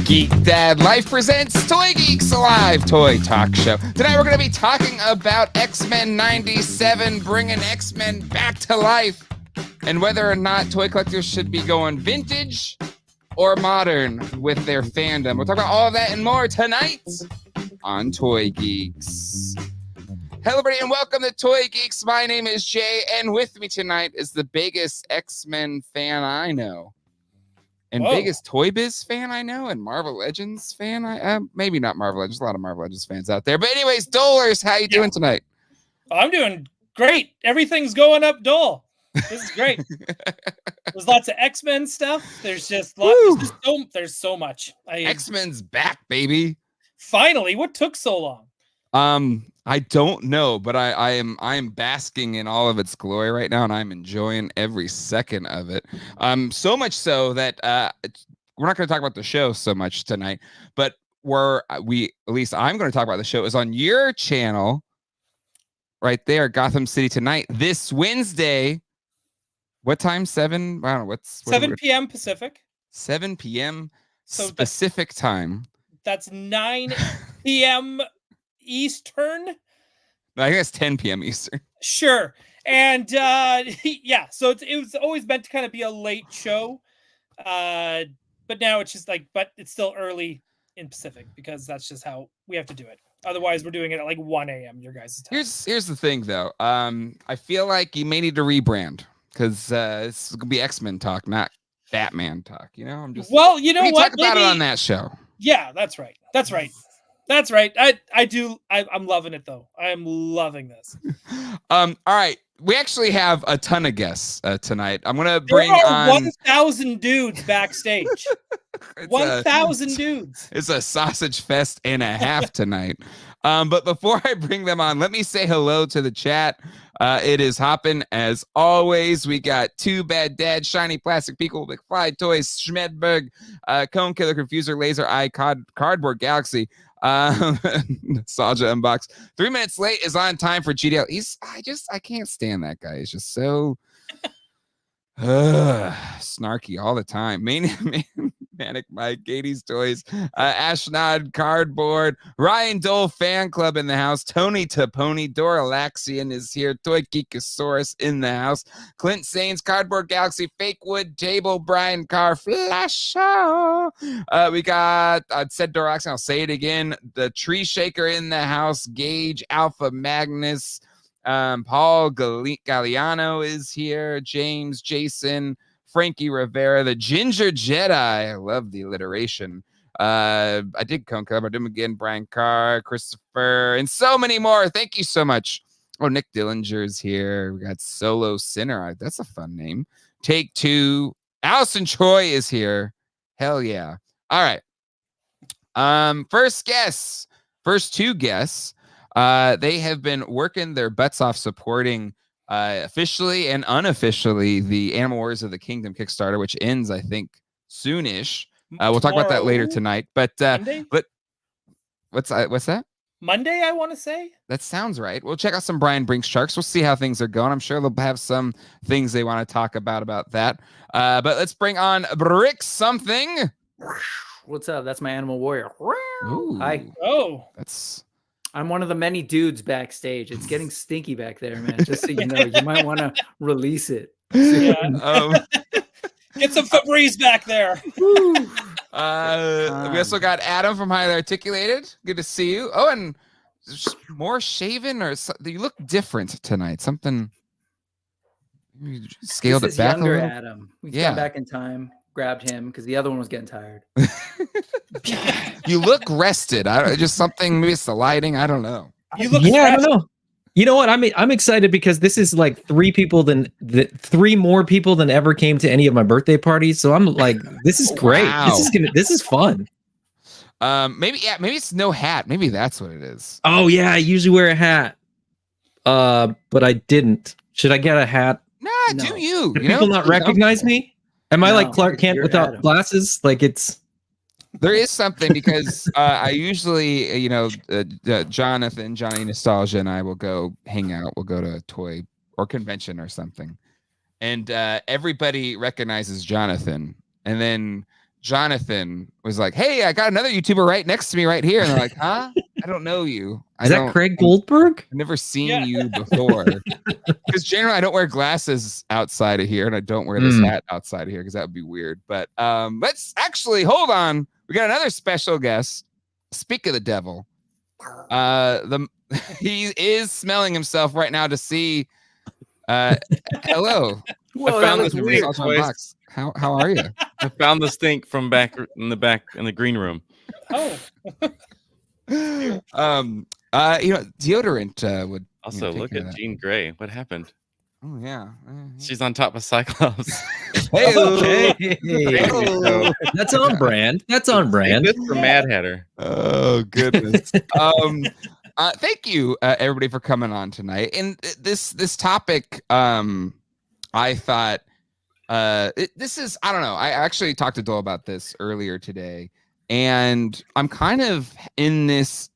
Geek Dad Life presents Toy Geeks, a live toy talk show. Tonight we're going to be talking about X-Men 97, bringing X-Men back to life, and whether or not toy collectors should be going vintage or modern with their fandom. We'll talk about all of that and more tonight on Toy Geeks. Hello, everybody, and welcome to Toy Geeks. My name is Jay, and with me tonight is the biggest X-Men fan I know. And biggest Toy Biz fan I know, and Marvel Legends fan. Maybe not Marvel Legends. A lot of Marvel Legends fans out there. But anyways, Dolers, how you doing tonight? I'm doing great. Everything's going up, Dole. This is great. There's lots of X-Men stuff. There's just lots. There's so much. X-Men's back, baby. Finally, what took so long? I don't know, but I am basking in all of its glory right now, and I'm enjoying every second of it. So much so that we're not going to talk about the show so much tonight, but at least I'm going to talk about the show is on your channel right there, Gotham City Tonight, this Wednesday. What time? 7? I don't know. 7 p.m. Pacific. 7 p.m. Pacific time. That's 9 p.m. Eastern. I think it's 10 p.m. Eastern. Sure. And yeah, so it was always meant to kind of be a late show. But now it's just but it's still early in Pacific because that's just how we have to do it. Otherwise, we're doing it at like 1 a.m. your guys' time. Here's the thing, though. I feel like you may need to rebrand because it's gonna be X-Men talk, not Batman talk. You know, we what? Talk about it on that show. Yeah, that's right. I'm loving it though. I am loving this. All right. We actually have a ton of guests tonight. I'm gonna bring on 1,000 dudes backstage. 1,000 dudes. It's a sausage fest and a half tonight. But before I bring them on, let me say hello to the chat. It is hopping as always. We got Two Bad Dad, Shiny Plastic People, McFly Toys, Schmedberg, Cone Killer, Confuser, Laser Eye, Cardboard Galaxy. Nostalgia Unbox. 3 minutes late is on time for GDL. I can't stand that guy. He's just so snarky all the time. Manic Mike, Katie's Toys, Ashnod Cardboard, Ryan Doell Fan Club in the house, Tony Taponi, Dora Laxian is here, Toy Geekosaurus in the house, Clint Sains, Cardboard Galaxy, Fake Wood Table, Brian Carr, Flash Show. We got said Dora Laxian, I'll say it again, the Tree Shaker in the house, Gage, Alpha Magnus, Paul Galliano is here, James, Jason, Frankie Rivera, the Ginger Jedi. I love the alliteration. I did Cone Club. I did him again. Brian Carr, Christopher, and so many more. Thank you so much. Oh, Nick Dillinger's here. We got Solo Sinner. That's a fun name. Take Two. Allison Troy is here. Hell yeah. All right. First two guests. They have been working their butts off supporting officially and unofficially the Animal Wars of the Kingdom Kickstarter, which ends, I think, soonish. We'll talk about that later tonight. But what's that? Monday, I want to say. That sounds right. We'll check out some Brian Brinks Sharks. We'll see how things are going. I'm sure they'll have some things they want to talk about that. But let's bring on Brick Something. What's up? That's my Animal Warrior. Ooh, Hi. Oh, I'm one of the many dudes backstage. It's getting stinky back there, man. Just so you know, you might want to release it. Yeah. Get some Febreze back there. We also got Adam from Highly Articulated. Good to see you. Oh, and more shaven, or you look different tonight. Something you scaled it back younger a little. Adam. We got back in time. Grabbed him because the other one was getting tired. You look rested. Just something, maybe it's the lighting. I don't know. You look I don't know. You know what? I'm excited because this is like three more people than ever came to any of my birthday parties. So I'm like, this is great. Wow. This is fun. Maybe it's no hat. Maybe that's what it is. Oh yeah, I usually wear a hat. But I didn't. Should I get a hat? Nah, no. Do you? Do people not recognize me? Am I like Clark Kent without Adam. Glasses? Like there is something because I usually, Johnny Nostalgia and I will go hang out. We'll go to a toy or convention or something. And everybody recognizes Jonathan. And then Jonathan was like, "Hey, I got another YouTuber right next to me right here," and they're like, "Huh? I don't know you. Is that Craig Goldberg? I've never seen Yeah. you before." Because generally I don't wear glasses outside of here, and I don't wear this hat outside of here because that would be weird. But let's actually hold on. We got another special guest. Speak of the devil. He is smelling himself right now to see. Hello. Whoa, I found this weird Box. How are you? I found the stink from back in the green room. Oh, Deodorant would Also, take look care of at that. Jean Grey. What happened? Oh yeah. She's on top of Cyclops. Hey. So, That's on brand. That's on brand. this for Mad Hatter. Oh goodness. Thank you everybody for coming on tonight. And this topic, I thought this is, I don't know. I actually talked to Doyle about this earlier today, and I'm kind of in this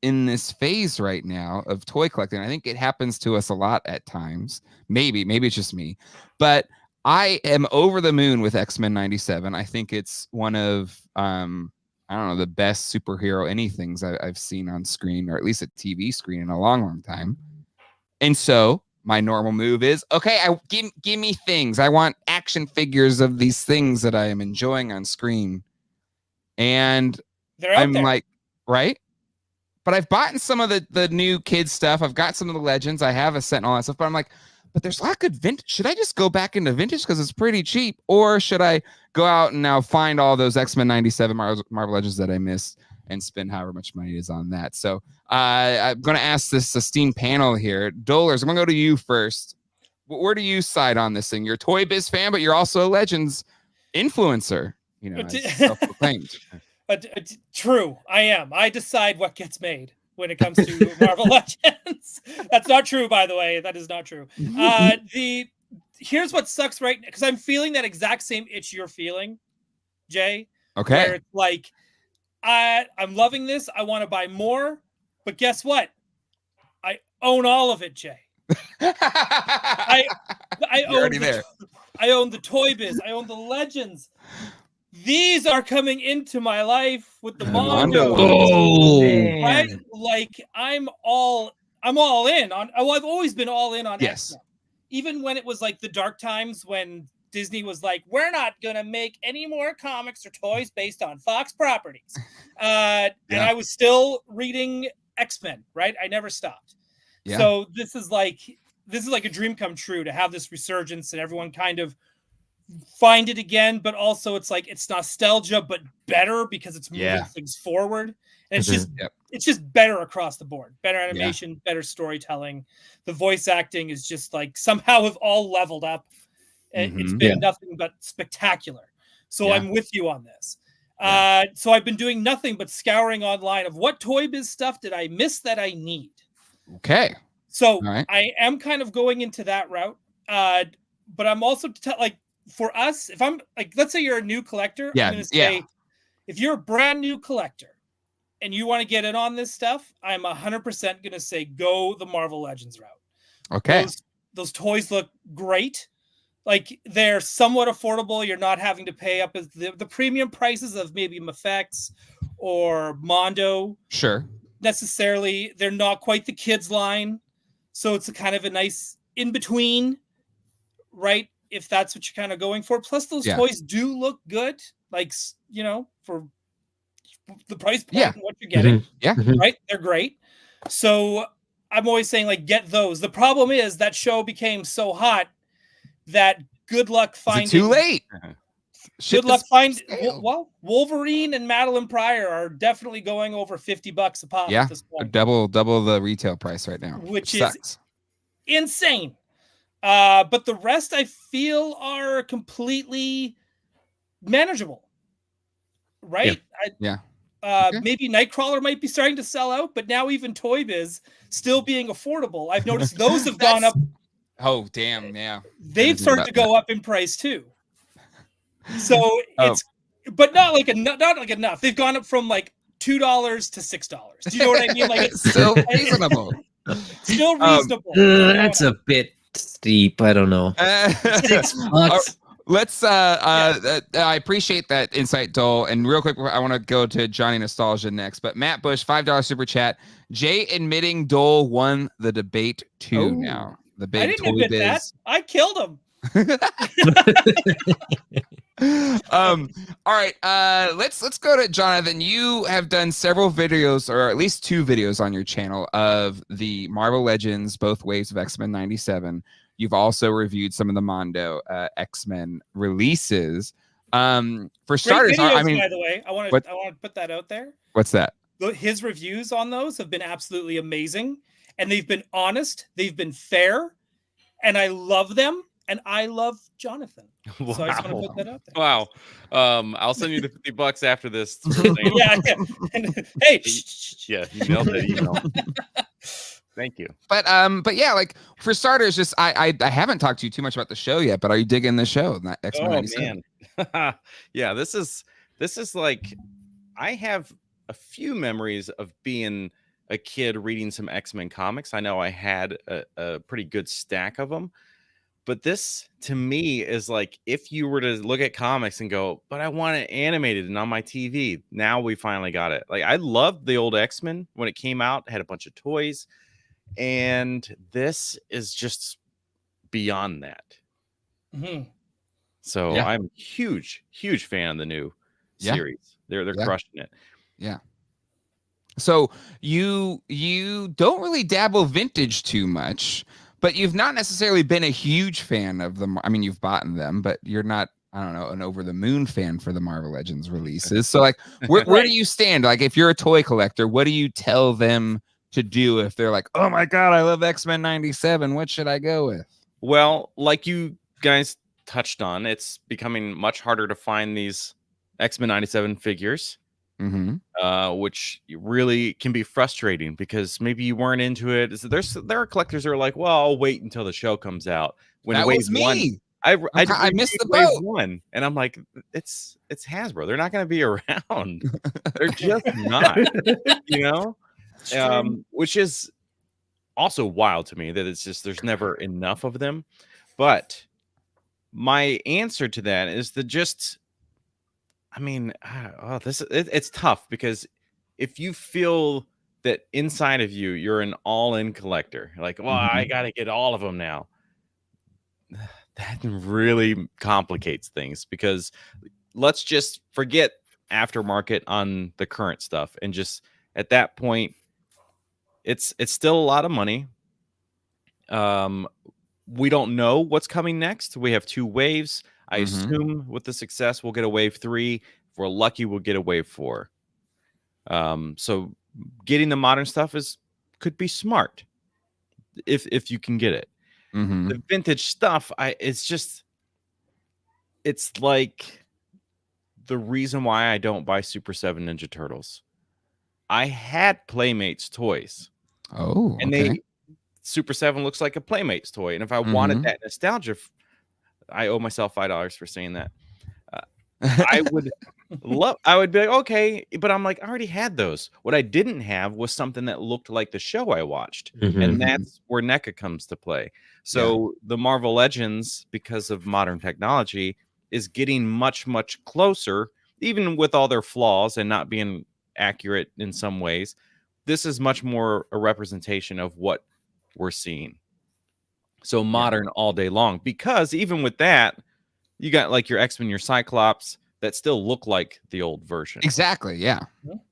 phase right now of toy collecting. I think it happens to us a lot at times. Maybe it's just me, but I am over the moon with X-Men 97. I think it's one of I don't know, the best superhero anythings I've seen on screen, or at least a TV screen, in a long time. And so my normal move is, okay, give me things. I want action figures of these things that I am enjoying on screen. And they're out I'm there. like, right? But I've bought some of the new kids stuff. I've got some of the Legends. I have a set and all that stuff. But I'm like, but there's a lot of good vintage. Should I just go back into vintage because it's pretty cheap? Or should I go out and now find all those X-Men 97 Marvel Legends that I missed and spend however much money it is on that? So I'm going to ask this esteemed panel here. Dolers, I'm going to go to you first. Where do you side on this thing? You're a Toy Biz fan, but you're also a Legends influencer, as self-proclaimed. True, I am. I decide what gets made when it comes to Marvel Legends. That's not true, by the way. That is not true. Here's what sucks right now, because I'm feeling that exact same itch you're feeling, Jay. Okay. Where it's like, I'm loving this. I want to buy more, but guess what? I own all of it, Jay. I own there. I own the Toy Biz. I own the Legends. These are coming into my life with the Mondo. Oh, Right? Like I'm all in on. Well, I've always been all in on Yes. X-Men. Even when it was like the dark times when Disney was like, we're not gonna make any more comics or toys based on Fox properties. And I was still reading X-Men, right? I never stopped. Yeah. So this is like a dream come true to have this resurgence and everyone kind of find it again, but also it's like it's nostalgia but better because it's moving things forward, and it's just better across the board. Better animation, better storytelling. The voice acting is just like somehow have all leveled up. It's been nothing but spectacular. So I'm with you on this. So I've been doing nothing but scouring online of what Toy Biz stuff did I miss that I need. Okay. So I am kind of going into that route, but I'm also like, for us, if I'm like, let's say you're a new collector, I'm going to say, if you're a brand new collector and you want to get in on this stuff, I'm 100% going to say, go the Marvel Legends route. Okay. Those toys look great. Like they're somewhat affordable. You're not having to pay up as the premium prices of maybe MFX or Mondo. Sure. Necessarily. They're not quite the kids line. So it's a kind of a nice in between, right? If that's what you're kind of going for. Plus those toys do look good, like, for the price point and what you're getting. Right? They're great. So I'm always saying, like, get those. The problem is that show became so hot that good luck finding. Is it too late? Good luck finding. Well, Wolverine and Madeline Pryor are definitely going over $50 a pop at this point. Double the retail price right now, which sucks. Is insane. But the rest I feel are completely manageable, right? Maybe Nightcrawler might be starting to sell out, but now even Toy Biz still being affordable. I've noticed those have gone up. Oh, damn. Yeah. They've started to go up in price too. So it's, but not like enough. They've gone up from like $2 to $6. Do you know what I mean? Like it's still reasonable. Still reasonable. That's a bit steep. I don't know. $6. Let's I appreciate that insight, Dole. And real quick, I want to go to Johnny Nostalgia next. But Matt Bush, $5 super chat. Jay admitting Dole won the debate too. Oh. Now the I big didn't toy admit biz. that. I killed him. All right, let's go to Jonathan. You have done several videos, or at least 2 videos on your channel of the Marvel Legends both waves of X-Men 97. You've also reviewed some of the Mondo X-Men releases. For starters, Great videos, I mean, by the way, I want to put that out there. what's that? His reviews on those have been absolutely amazing, and they've been honest, they've been fair, and I love them, and I love Jonathan. Wow. So I just want to put that out there. Wow. I'll send you the $50 after this. Yeah. Hey. Yeah, you nailed that email. Thank you. But yeah, like for starters, just I haven't talked to you too much about the show yet, but are you digging the show? X-Men 97? Man. Yeah, this is like, I have a few memories of being a kid reading some X-Men comics. I know I had a pretty good stack of them. But this, to me, is like if you were to look at comics and go, but I want it animated and on my TV. Now we finally got it. Like, I loved the old X-Men when it came out. It had a bunch of toys. And this is just beyond that. Mm-hmm. So Yeah. I'm huge fan of the new series. They're crushing it. Yeah. So you don't really dabble vintage too much, but you've not necessarily been a huge fan of them. I mean, you've bought them, but you're not, I don't know, an over the moon fan for the Marvel Legends releases. So like, where do you stand? Like, if you're a toy collector, what do you tell them to do if they're like, oh my God, I love X-Men 97. What should I go with? Well, like you guys touched on, it's becoming much harder to find these X-Men 97 figures. Mm-hmm. Which really can be frustrating because maybe you weren't into it. There are collectors who are like, well, I'll wait until the show comes out. When that wave was me. One, I missed the wave boat. 1, and I'm like, it's Hasbro. They're not going to be around. They're just not. You know, which is also wild to me that it's just there's never enough of them. But my answer to that is to just. I mean, it's tough because if you feel that inside of you, you're an all-in collector, like, well, I got to get all of them now. That really complicates things because let's just forget aftermarket on the current stuff. And just at that point, it's still a lot of money. We don't know what's coming next. We have 2 waves. I assume with the success, we'll get a wave 3. If we're lucky, we'll get a wave 4. So getting the modern stuff could be smart if you can get it. The vintage stuff, it's like the reason why I don't buy Super 7 Ninja Turtles. I had Playmates toys. Oh, and okay. Super 7 looks like a Playmates toy, and if I wanted that nostalgia. I owe myself $5 for saying that. I would be like, okay, but I'm like, I already had those. What I didn't have was something that looked like the show I watched. And that's where NECA comes to play. So the Marvel Legends, because of modern technology, is getting much, much closer, even with all their flaws and not being accurate in some ways. This is much more a representation of what we're seeing. So modern all day long, because even with that, you got like your X-Men, your Cyclops that still look like the old version. Exactly. Yeah.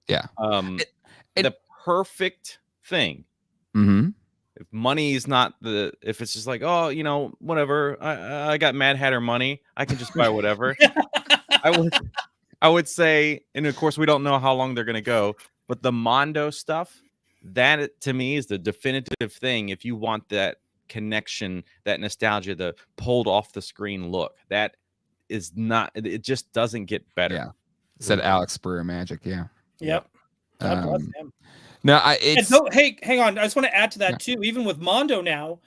Yeah. The perfect thing. If money is not if it's just like, oh, whatever, I got Mad Hatter money, I can just buy whatever. I would say, and of course we don't know how long they're going to go, but the Mondo stuff, that to me is the definitive thing. If you want that connection, that nostalgia, the pulled off the screen look, that is not, it just doesn't get better. Yeah. Said Alex Brewer Magic. Yeah. Yep. God bless him. No, hey, hang on. I just want to add to that too. Even with Mondo now,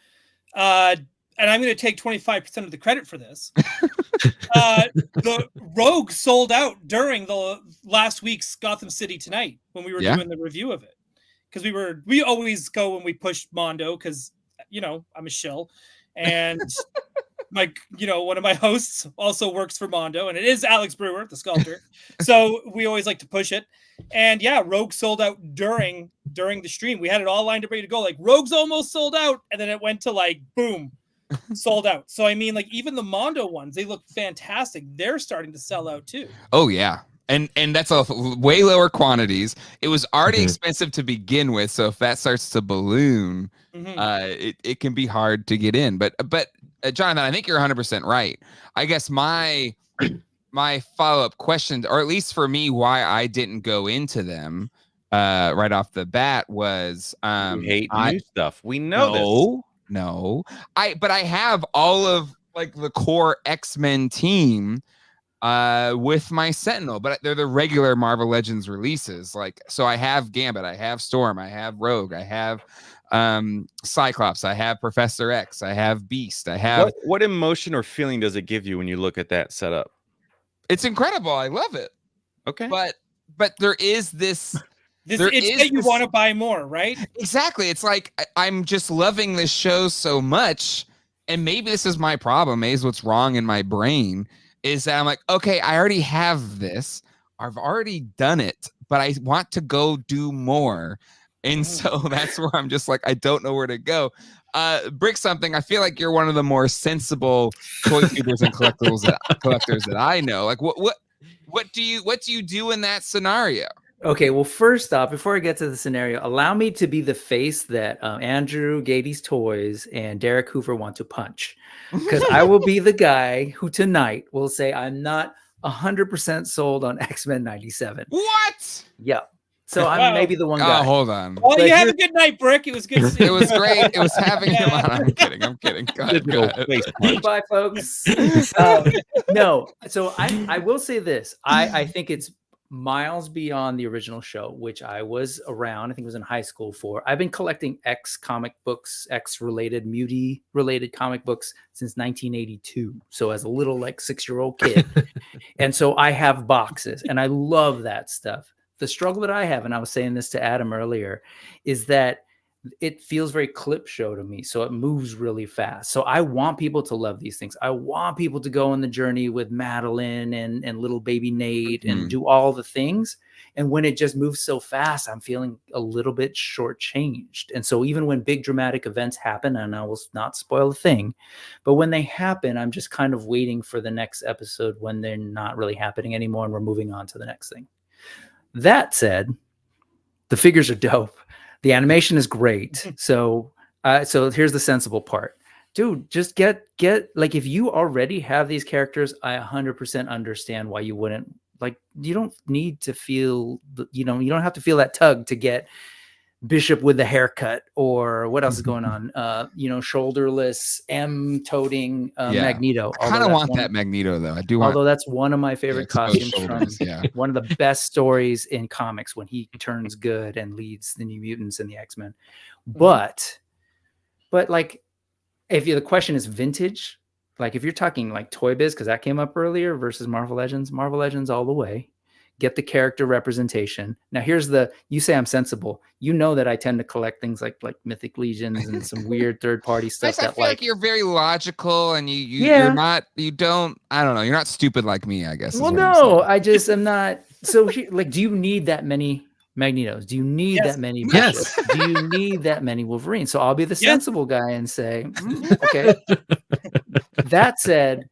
and I'm going to take 25% of the credit for this. The Rogue sold out during the last week's Gotham City Tonight when we were doing the review of it, because we always go when we push Mondo because I'm a shill, and one of my hosts also works for Mondo, and it is Alex Brewer, the sculptor. So we always like to push it. And yeah, Rogue sold out during the stream. We had it all lined up ready to go. Like Rogue's almost sold out, and then it went to like boom, sold out. So I mean, like even the Mondo ones, they look fantastic. They're starting to sell out too. Oh yeah. And that's a way lower quantities. It was already expensive to begin with, so if that starts to balloon, it can be hard to get in. But Jonathan, I think you're 100% right. I guess my follow-up question, or at least for me, why I didn't go into them right off the bat was you hate new stuff. We know this. No. But I have all of like the core X-Men team with my Sentinel, but they're the regular Marvel Legends releases. Like, so I have Gambit, I have Storm, I have Rogue, I have Cyclops, I have Professor X, I have Beast, I have. What emotion or feeling does it give you when you look at that setup? It's incredible. I love it. Okay, but there is this. It's that you want to buy more, right? Exactly. It's like I'm just loving this show so much, and maybe this is my problem. Maybe it's what's wrong in my brain. Is that I'm like, okay, I already have this. I've already done it, but I want to go do more. And so that's where I'm just like, I don't know where to go. Brick something, I feel like you're one of the more sensible toy tubers and collectors that I know. Like what do you do in that scenario? Okay, well, first off, before I get to the scenario, allow me to be the face that Andrew Gady's Toys and Derek Hoover want to punch. Because I will be the guy who tonight will say I'm not 100% sold on X-Men 97. What? Yep. So I'm maybe the one guy. Oh, hold on. Well, you have a good night, Brick. It was good to see you. It was great. It was having him on. I'm kidding. Go ahead. Bye, folks. No. So I will say this. I think it's miles beyond the original show, which I was around. I think it was in high school for. I've been collecting X comic books, X-related, Muty-related comic books since 1982. So as a little like 6-year-old kid. And so I have boxes and I love that stuff. The struggle that I have, and I was saying this to Adam earlier, is that it feels very clip show to me. So it moves really fast. So I want people to love these things. I want people to go on the journey with Madeline and little baby Nate and do all the things. And when it just moves so fast, I'm feeling a little bit shortchanged. And so even when big dramatic events happen, and I will not spoil a thing, but when they happen, I'm just kind of waiting for the next episode when they're not really happening anymore and we're moving on to the next thing. That said, the figures are dope. The animation is great. So here's the sensible part. Dude, just get like, if you already have these characters, I 100% understand why you wouldn't, like, you don't need to feel, you don't have to feel that tug to get Bishop with the haircut, or what else is going on? Shoulderless M-toting Magneto. I kind of want that Magneto though. I do. Although that's one of my favorite costumes from one of the best stories in comics, when he turns good and leads the New Mutants and the X-Men. But like, if the question is vintage, like if you're talking like Toy Biz, because that came up earlier, versus Marvel Legends all the way. Get the character representation. Now here's you say I'm sensible. You know that I tend to collect things like Mythic Legions and some weird third-party stuff. I feel like you're very logical and you're not, I don't know, you're not stupid like me, I guess. Well, no, I just am not. So like, do you need that many Magnetos? Do you need that many Bishops? Do you need that many Wolverines? So I'll be the sensible guy and say, okay. That said,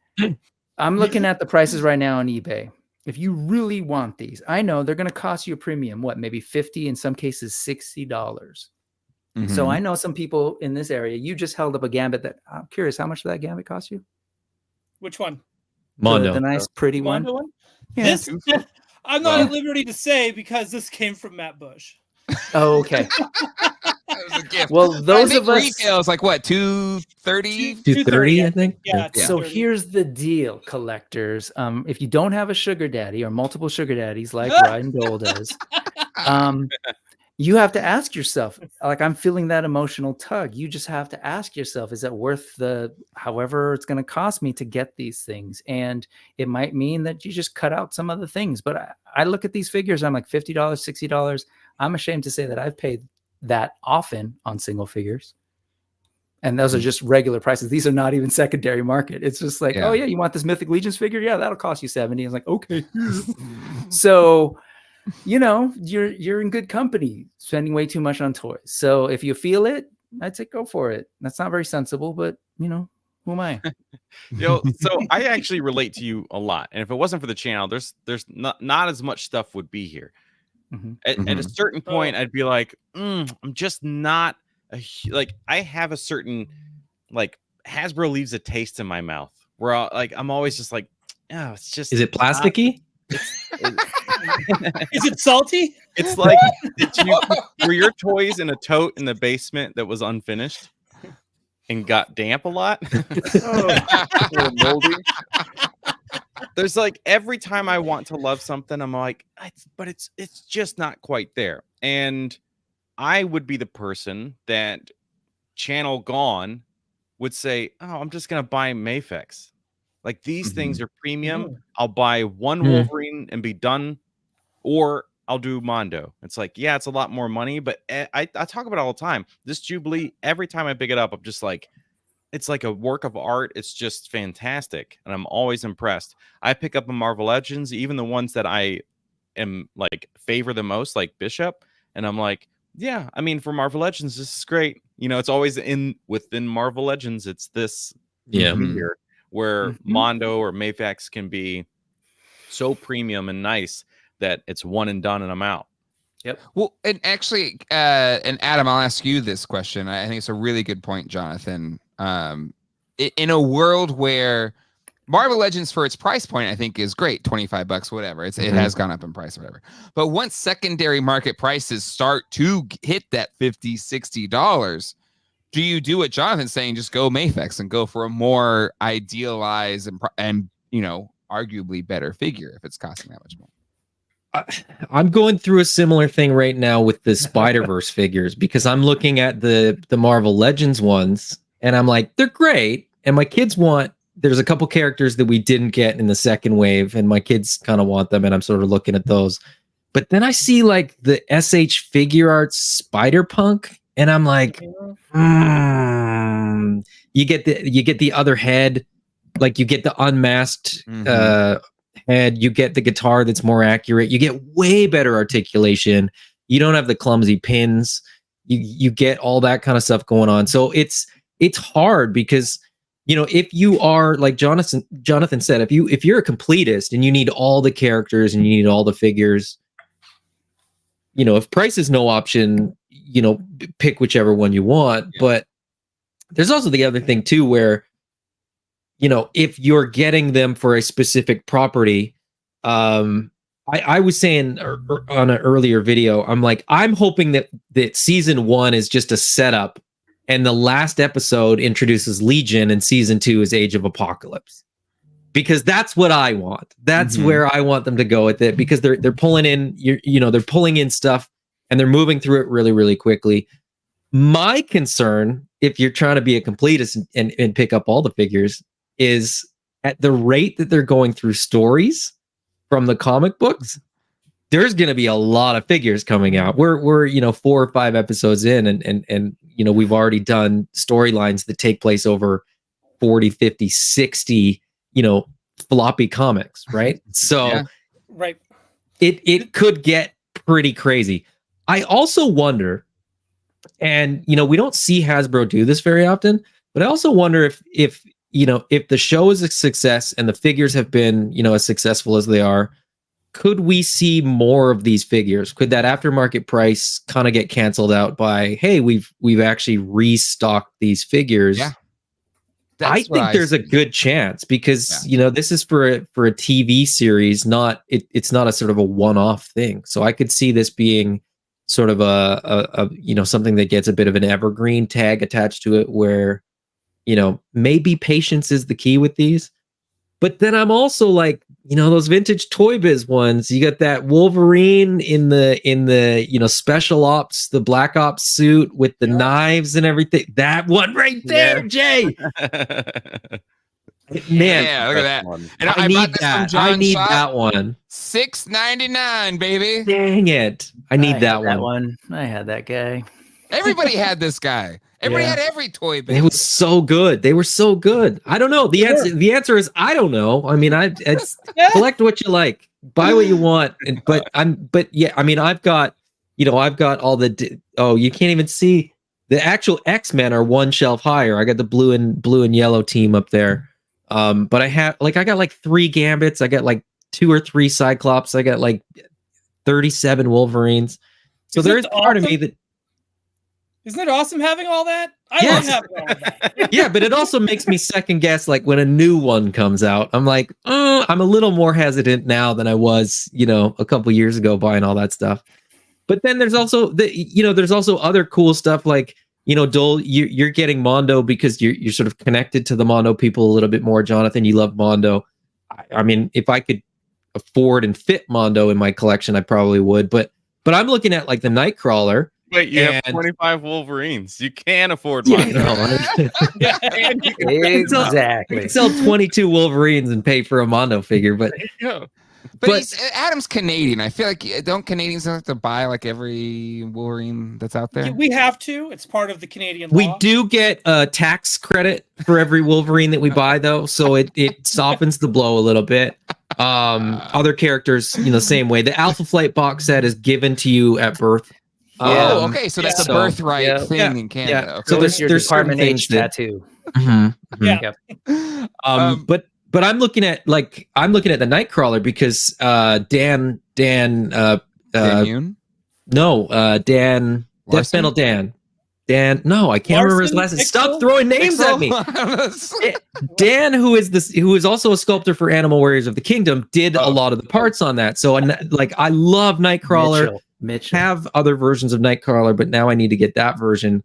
I'm looking at the prices right now on eBay. If you really want these, I know they're going to cost you a premium, maybe $50, in some cases $60. So I know some people in this area. You just held up a Gambit that I'm curious, how much did that Gambit cost you? Which one? Mondo. The nice, pretty Mondo one. Yeah. This, I'm not at liberty to say because this came from Matt Bush. Oh, okay. That was a gift. Well, those of us retails like what, 230? 230, I think. Yeah. So here's the deal, collectors. If you don't have a sugar daddy or multiple sugar daddies like Ryan Doell does, you have to ask yourself, like, I'm feeling that emotional tug. You just have to ask yourself, is it worth however it's going to cost me to get these things? And it might mean that you just cut out some other things. But I look at these figures, I'm like $50, $60. I'm ashamed to say that I've paid that often on single figures. And those are just regular prices. These are not even secondary market. It's just like, Yeah. oh yeah, you want this Mythic Legions figure? Yeah, that'll cost you 70. I was like, okay. So, you know, you're in good company spending way too much on toys. So if you feel it, I'd say go for it. That's not very sensible, but you know, who am I? So I actually relate to you a lot. And if it wasn't for the channel, there's not as much stuff would be here. Mhm. At a certain point, I'd be like, I'm just not like, I have a certain, like, Hasbro leaves a taste in my mouth where I'm always just like, oh, it's just. Is it plasticky? Is it salty? It's like, were your toys in a tote in the basement that was unfinished and got damp a lot? Moldy. There's like, every time I want to love something, I'm like, it's just not quite there. And I would be the person that channel gone would say, oh, I'm just gonna buy Mafex. Like, these things are premium. I'll buy one Wolverine and be done, or I'll do Mondo. It's like, yeah, it's a lot more money, but I talk about it all the time. This Jubilee, every time I pick it up, I'm just like, it's like a work of art. It's just fantastic, and I'm always impressed. I pick up a Marvel Legends, even the ones that I am like favor the most, like Bishop, and I'm like, yeah, I mean, for Marvel Legends, this is great. You know, it's always within Marvel Legends. It's this figure where Mondo or Mafex can be so premium and nice that it's one and done, and I'm out. Yep. Well, and actually, and Adam, I'll ask you this question. I think it's a really good point, Jonathan. In a world where Marvel Legends, for its price point, I think is great, $25, whatever. It has gone up in price, whatever. But once secondary market prices start to hit that $50, $60, do you do what Jonathan's saying? Just go Mafex and go for a more idealized and you know, arguably better figure if it's costing that much more. I'm going through a similar thing right now with the Spider-Verse figures, because I'm looking at the Marvel Legends ones and I'm like, they're great. And my kids there's a couple characters that we didn't get in the second wave, and my kids kind of want them, and I'm sort of looking at those. But then I see like the SH Figure Arts Spider-Punk, and I'm like, you get the other head, like you get the unmasked head, you get the guitar that's more accurate, you get way better articulation, you don't have the clumsy pins, you get all that kind of stuff going on. So it's hard because, you know, if you are like Jonathan said, if you're a completist and you need all the characters and you need all the figures, you know, if price is no option, you know, pick whichever one you want. Yeah. But there's also the other thing too, where, you know, if you're getting them for a specific property, I was saying on an earlier video, I'm like, I'm hoping that season 1 is just a setup, and the last episode introduces Legion, and season 2 is Age of Apocalypse, because that's what I want. That's where I want them to go with it, because they're pulling in, they're pulling in stuff and they're moving through it really, really quickly. My concern, if you're trying to be a completist and pick up all the figures, is at the rate that they're going through stories from the comic books, there's going to be a lot of figures coming out. We're 4 or 5 episodes in, and you know, we've already done storylines that take place over 40, 50, 60, you know, floppy comics, right? So yeah. Right. It could get pretty crazy. I also wonder, and you know, we don't see Hasbro do this very often, but I also wonder if you know, if the show is a success and the figures have been, you know, as successful as they are, could we see more of these figures? Could that aftermarket price kind of get canceled out by, hey, we've actually restocked these figures? Yeah. I think there's a good chance, because you know, this is for a TV series, it's not a sort of a one-off thing. So I could see this being sort of a you know, something that gets a bit of an evergreen tag attached to it, where, you know, maybe patience is the key with these. But then I'm also like, you know, those vintage Toy Biz ones, you got that Wolverine in the you know, special ops, the Black Ops suit with the knives and everything. That one right there, Jay. Man, yeah, look at that. And I need that. I need that one. $6.99, baby. Dang it. I need that one. I had that guy. Everybody had this guy. Everybody Yeah. had every toy It base. was so good. They were so good. I don't know. The answer is I don't know. I mean, it's collect what you like, buy what you want. But yeah, I mean, I've got all the you can't even see the actual X-Men are one shelf higher. I got the blue and yellow team up there. But I got like 3 Gambits. I got like 2 or 3 Cyclops. I got like 37 Wolverines. So there is part of me that. Isn't it awesome having all that? I love having all of that. Yeah, but it also makes me second guess, like when a new one comes out, I'm like, I'm a little more hesitant now than I was, a couple years ago buying all that stuff. But then there's also there's also other cool stuff like, Dole, you're getting Mondo because you're sort of connected to the Mondo people a little bit more. Jonathan, you love Mondo. I mean, if I could afford and fit Mondo in my collection, I probably would. But I'm looking at like the Nightcrawler. Wait, you have 25 Wolverines. You can afford one. Exactly. I can sell 22 Wolverines and pay for a Mondo figure, but But Adam's Canadian. I feel like don't Canadians have to buy like every Wolverine that's out there? We have to. It's part of the Canadian law. we do get a tax credit for every Wolverine that we buy, though, so it softens the blow a little bit. Other characters, same way. The Alpha Flight box set is given to you at birth. Okay, so that's a birthright thing in Canada. Yeah. Okay. So There's your there's certain Department things H that, tattoo. Yeah. But I'm looking at the Nightcrawler because Dan Immune? Dan Death Metal Dan, no, I can't remember his last name. Stop throwing names at me. Dan, who is also a sculptor for Animal Warriors of the Kingdom, did a lot of the parts on that. So I love Nightcrawler. Mitchell. Have other versions of Nightcrawler, but now I need to get that version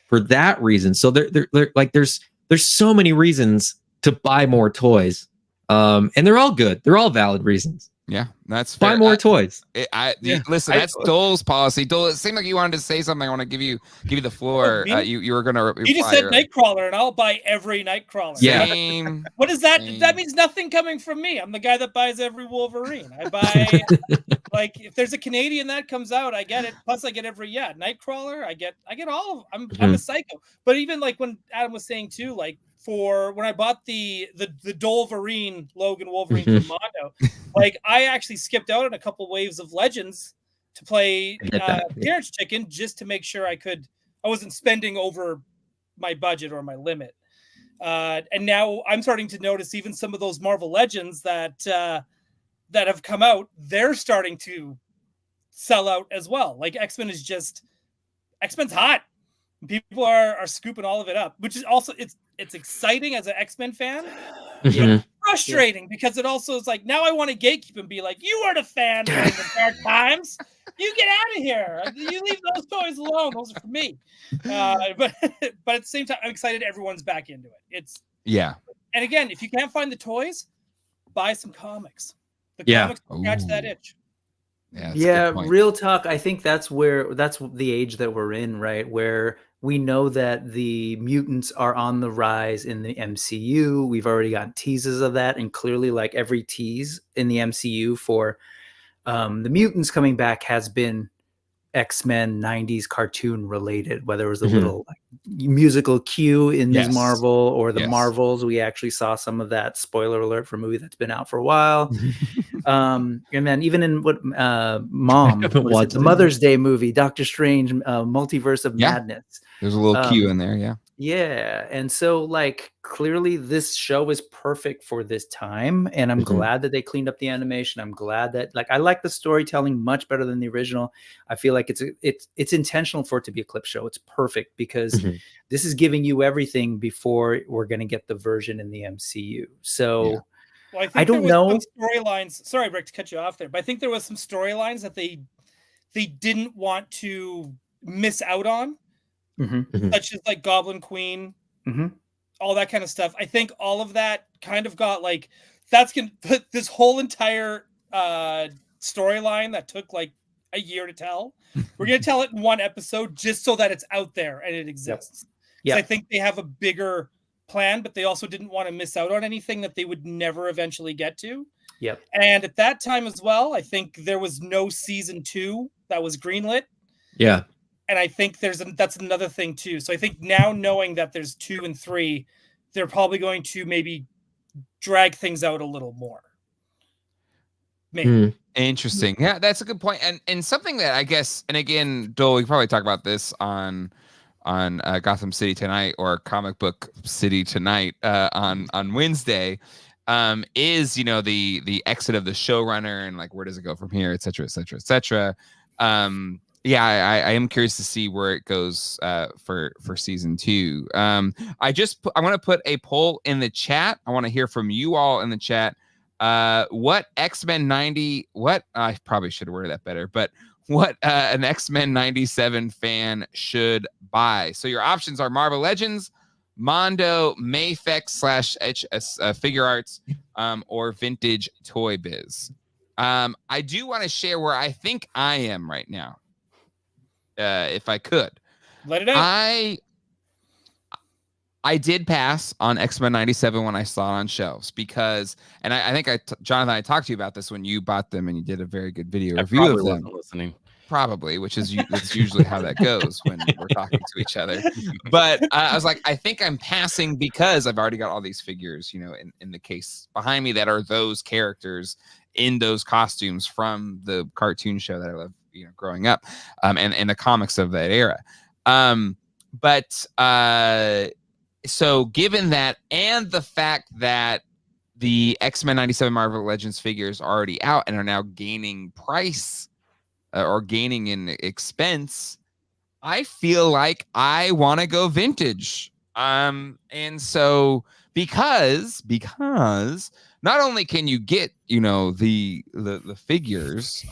for that reason. So there's so many reasons to buy more toys, and they're all good. They're all valid reasons. Yeah, that's fair. Buy more toys. Listen, that's Dole's policy. Dole, it seemed like you wanted to say something. I want to give you the floor. You were going to reply. You just said Nightcrawler, and I'll buy every Nightcrawler. Yeah. Same. What is that? That means nothing coming from me. I'm the guy that buys every Wolverine. I buy like if there's a Canadian that comes out, I get it. Plus, I get every Nightcrawler. I get all of. I'm a psycho. But even like when Adam was saying too, like for when I bought the Dolverine Logan Wolverine from Mondo, like I actually skipped out on a couple waves of Legends to play Terrence Chicken just to make sure I wasn't spending over my budget or my limit. And now I'm starting to notice even some of those Marvel Legends that have come out, they're starting to sell out as well. Like X-Men's hot. People are scooping all of it up, which is also it's exciting as an X-Men fan. It's frustrating because it also is like now I want to gatekeep and be like, you are the fan during the dark times. You get out of here. You leave those toys alone. Those are for me. But at the same time, I'm excited everyone's back into it. And again, if you can't find the toys, buy some comics. The comics scratch that itch. Yeah, real talk. I think that's the age that we're in, right? Where we know that the mutants are on the rise in the MCU. We've already gotten teases of that, and clearly, like every tease in the MCU for the mutants coming back has been X-Men 90s cartoon related, whether it was a little musical cue in Ms. Marvel or the Marvels. We actually saw some of that, spoiler alert, for a movie that's been out for a while. And then even in the Mother's Day movie, Doctor Strange, Multiverse of Madness. There's a little cue in there, Yeah. And so like clearly this show is perfect for this time. And I'm glad that they cleaned up the animation. I'm glad that I like the storytelling much better than the original. I feel like it's intentional for it to be a clip show. It's perfect because this is giving you everything before we're going to get the version in the MCU. So well, I don't know storylines. Sorry, Rick, to cut you off there, but I think there was some storylines that they didn't want to miss out on. Such as like Goblin Queen, all that kind of stuff. I think all of that kind of got like that's gonna put this whole entire storyline that took like a year to tell. We're gonna tell it in one episode just so that it's out there and it exists. I think they have a bigger plan, but they also didn't want to miss out on anything that they would never eventually get to. And at that time as well, I think there was no season 2 that was greenlit. And I think that's another thing too. So I think now knowing that there's 2 and 3, they're probably going to maybe drag things out a little more. Maybe. Interesting. Yeah, that's a good point. And something that I guess, and again, Doel, we can probably talk about this on Gotham City Tonight or Comic Book City Tonight on Wednesday, is, you know, the exit of the showrunner and like where does it go from here, et cetera, et cetera, et cetera. Yeah, I am curious to see where it goes for season 2. I want to put a poll in the chat. I want to hear from you all in the chat. What X-Men 90? What I probably should have worded that better, but what an X-Men 97 fan should buy. So your options are Marvel Legends, Mondo, Mafex / Figure Arts, or Vintage Toy Biz. I do want to share where I think I am right now. If I could, let it out. I did pass on X-Men 97 when I saw it on shelves because, and I think Jonathan, I talked to you about this when you bought them and you did a very good video review of them. Listening. Probably, which is that's usually how that goes when we're talking to each other. But I was like, I think I'm passing because I've already got all these figures, you know, in the case behind me that are those characters in those costumes from the cartoon show that I love, you know, growing up, and the comics of that era. So given that, and the fact that the X-Men 97 Marvel Legends figures are already out and are now gaining price or gaining in expense, I feel like I want to go vintage. And so because not only can you get, you know, the figures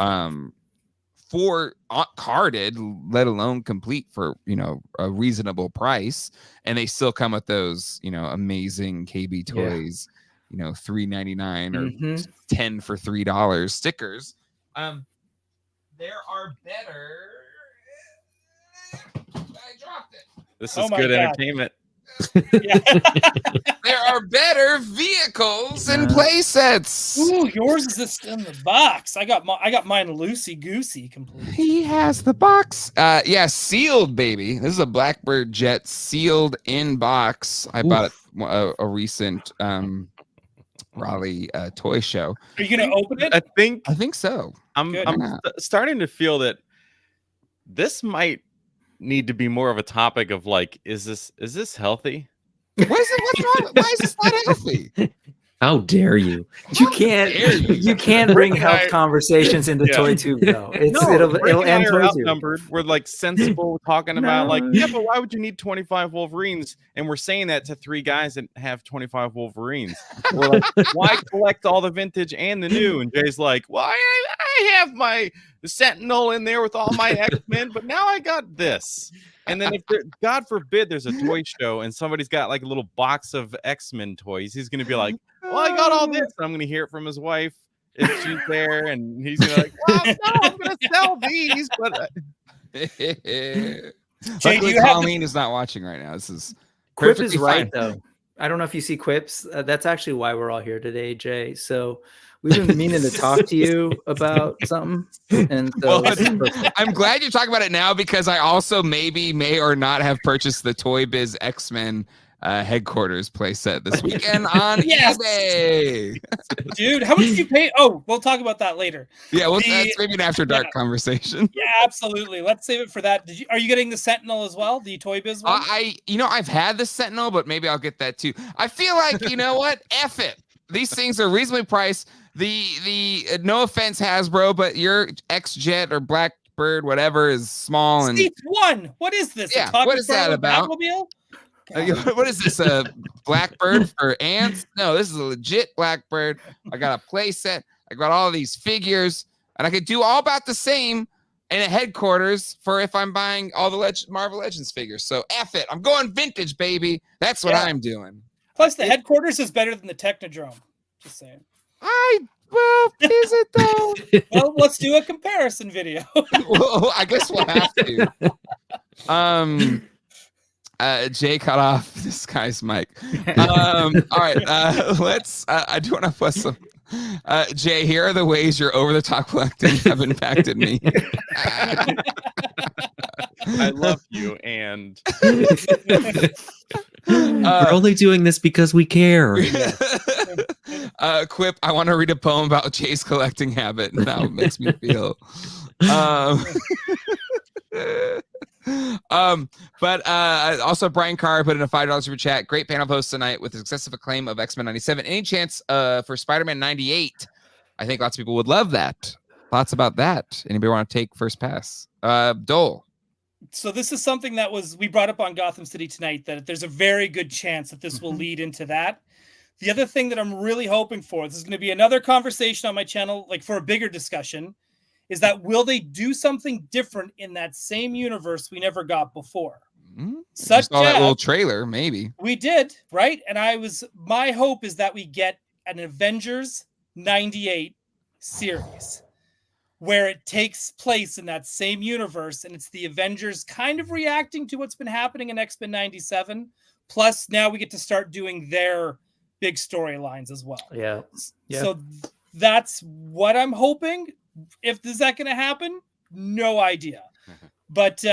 for carded, let alone complete for, you know, a reasonable price, and they still come with those, you know, amazing KB Toys, you know, $3.99 or 10 for $3 stickers. There are better. I dropped it. This is good entertainment. There are better vehicles and play sets. Ooh, yours is just in the box. I got mine loosey goosey complete. He has the box. Yeah, sealed, baby. This is a Blackbird jet sealed in box. I bought it a recent Raleigh toy show. Are you gonna open it? I think so. I'm starting to feel that this might need to be more of a topic of like, is this healthy? What's wrong? Why is this not healthy? How dare you? You can't bring health conversations into Toy Tube though. It'll end towards you. We're like sensible talking about like, yeah, but why would you need 25 Wolverines? And we're saying that to 3 guys that have 25 Wolverines. We're like, why collect all the vintage and the new? And Jay's like, well, I have my Sentinel in there with all my X-Men, but now I got this. And then if God forbid there's a toy show and somebody's got like a little box of X-Men toys, he's gonna be like, well, I got all this. And I'm gonna hear it from his wife if she's there, and he's gonna be like, well, no, I'm gonna sell these. But Luckily, Colleen is not watching right now. This is Quip is right though. I don't know if you see Quips. That's actually why we're all here today, Jay. So we've been meaning to talk to you about something. And so I'm glad you're talking about it now because I also may or not have purchased the Toy Biz X-Men headquarters playset this weekend on eBay. Dude, how much did you pay? Oh, we'll talk about that later. Yeah, that's maybe an after dark conversation. Yeah, absolutely. Let's save it for that. Are you getting the Sentinel as well? The Toy Biz one? I've had the Sentinel, but maybe I'll get that too. I feel like, you know what? F it. These things are reasonably priced. The no offense, Hasbro, but your X-Jet or Blackbird, whatever, is small and one. What is this? Yeah, what is that about? What is this? A Blackbird for ants? No, this is a legit Blackbird. I got a play set. I got all these figures, and I could do all about the same in a headquarters for if I'm buying all the Marvel Legends figures. So F it. I'm going vintage, baby. That's what I'm doing. Plus, the headquarters is better than the Technodrome. Just saying. Well, is it though? Well, let's do a comparison video. Well, I guess we'll have to. Jay cut off this guy's mic. All right, let's. I do want to put some. Jay, here are the ways your over-the-top collecting have impacted me. I love you, and We're only doing this because we care. Quip, I want to read a poem about Jay's collecting habit and how it makes me feel. But also Brian Carr put in a $5 super chat. Great panel post tonight with the excessive acclaim of X-Men 97. Any chance for Spider-Man 98? I think lots of people would love that. Thoughts about that? Anybody want to take first pass? Dole. So this is something that we brought up on Gotham City tonight, that there's a very good chance that this will lead into that. The other thing that I'm really hoping for, this is going to be another conversation on my channel, like for a bigger discussion, is that will they do something different in that same universe we never got before? Such that little trailer, maybe. We did, right? And my hope is that we get an Avengers 98 series where it takes place in that same universe, and it's the Avengers kind of reacting to what's been happening in X-Men 97. Plus, now we get to start doing their big storylines as well. Yeah. So that's what I'm hoping. Is that going to happen? No idea. But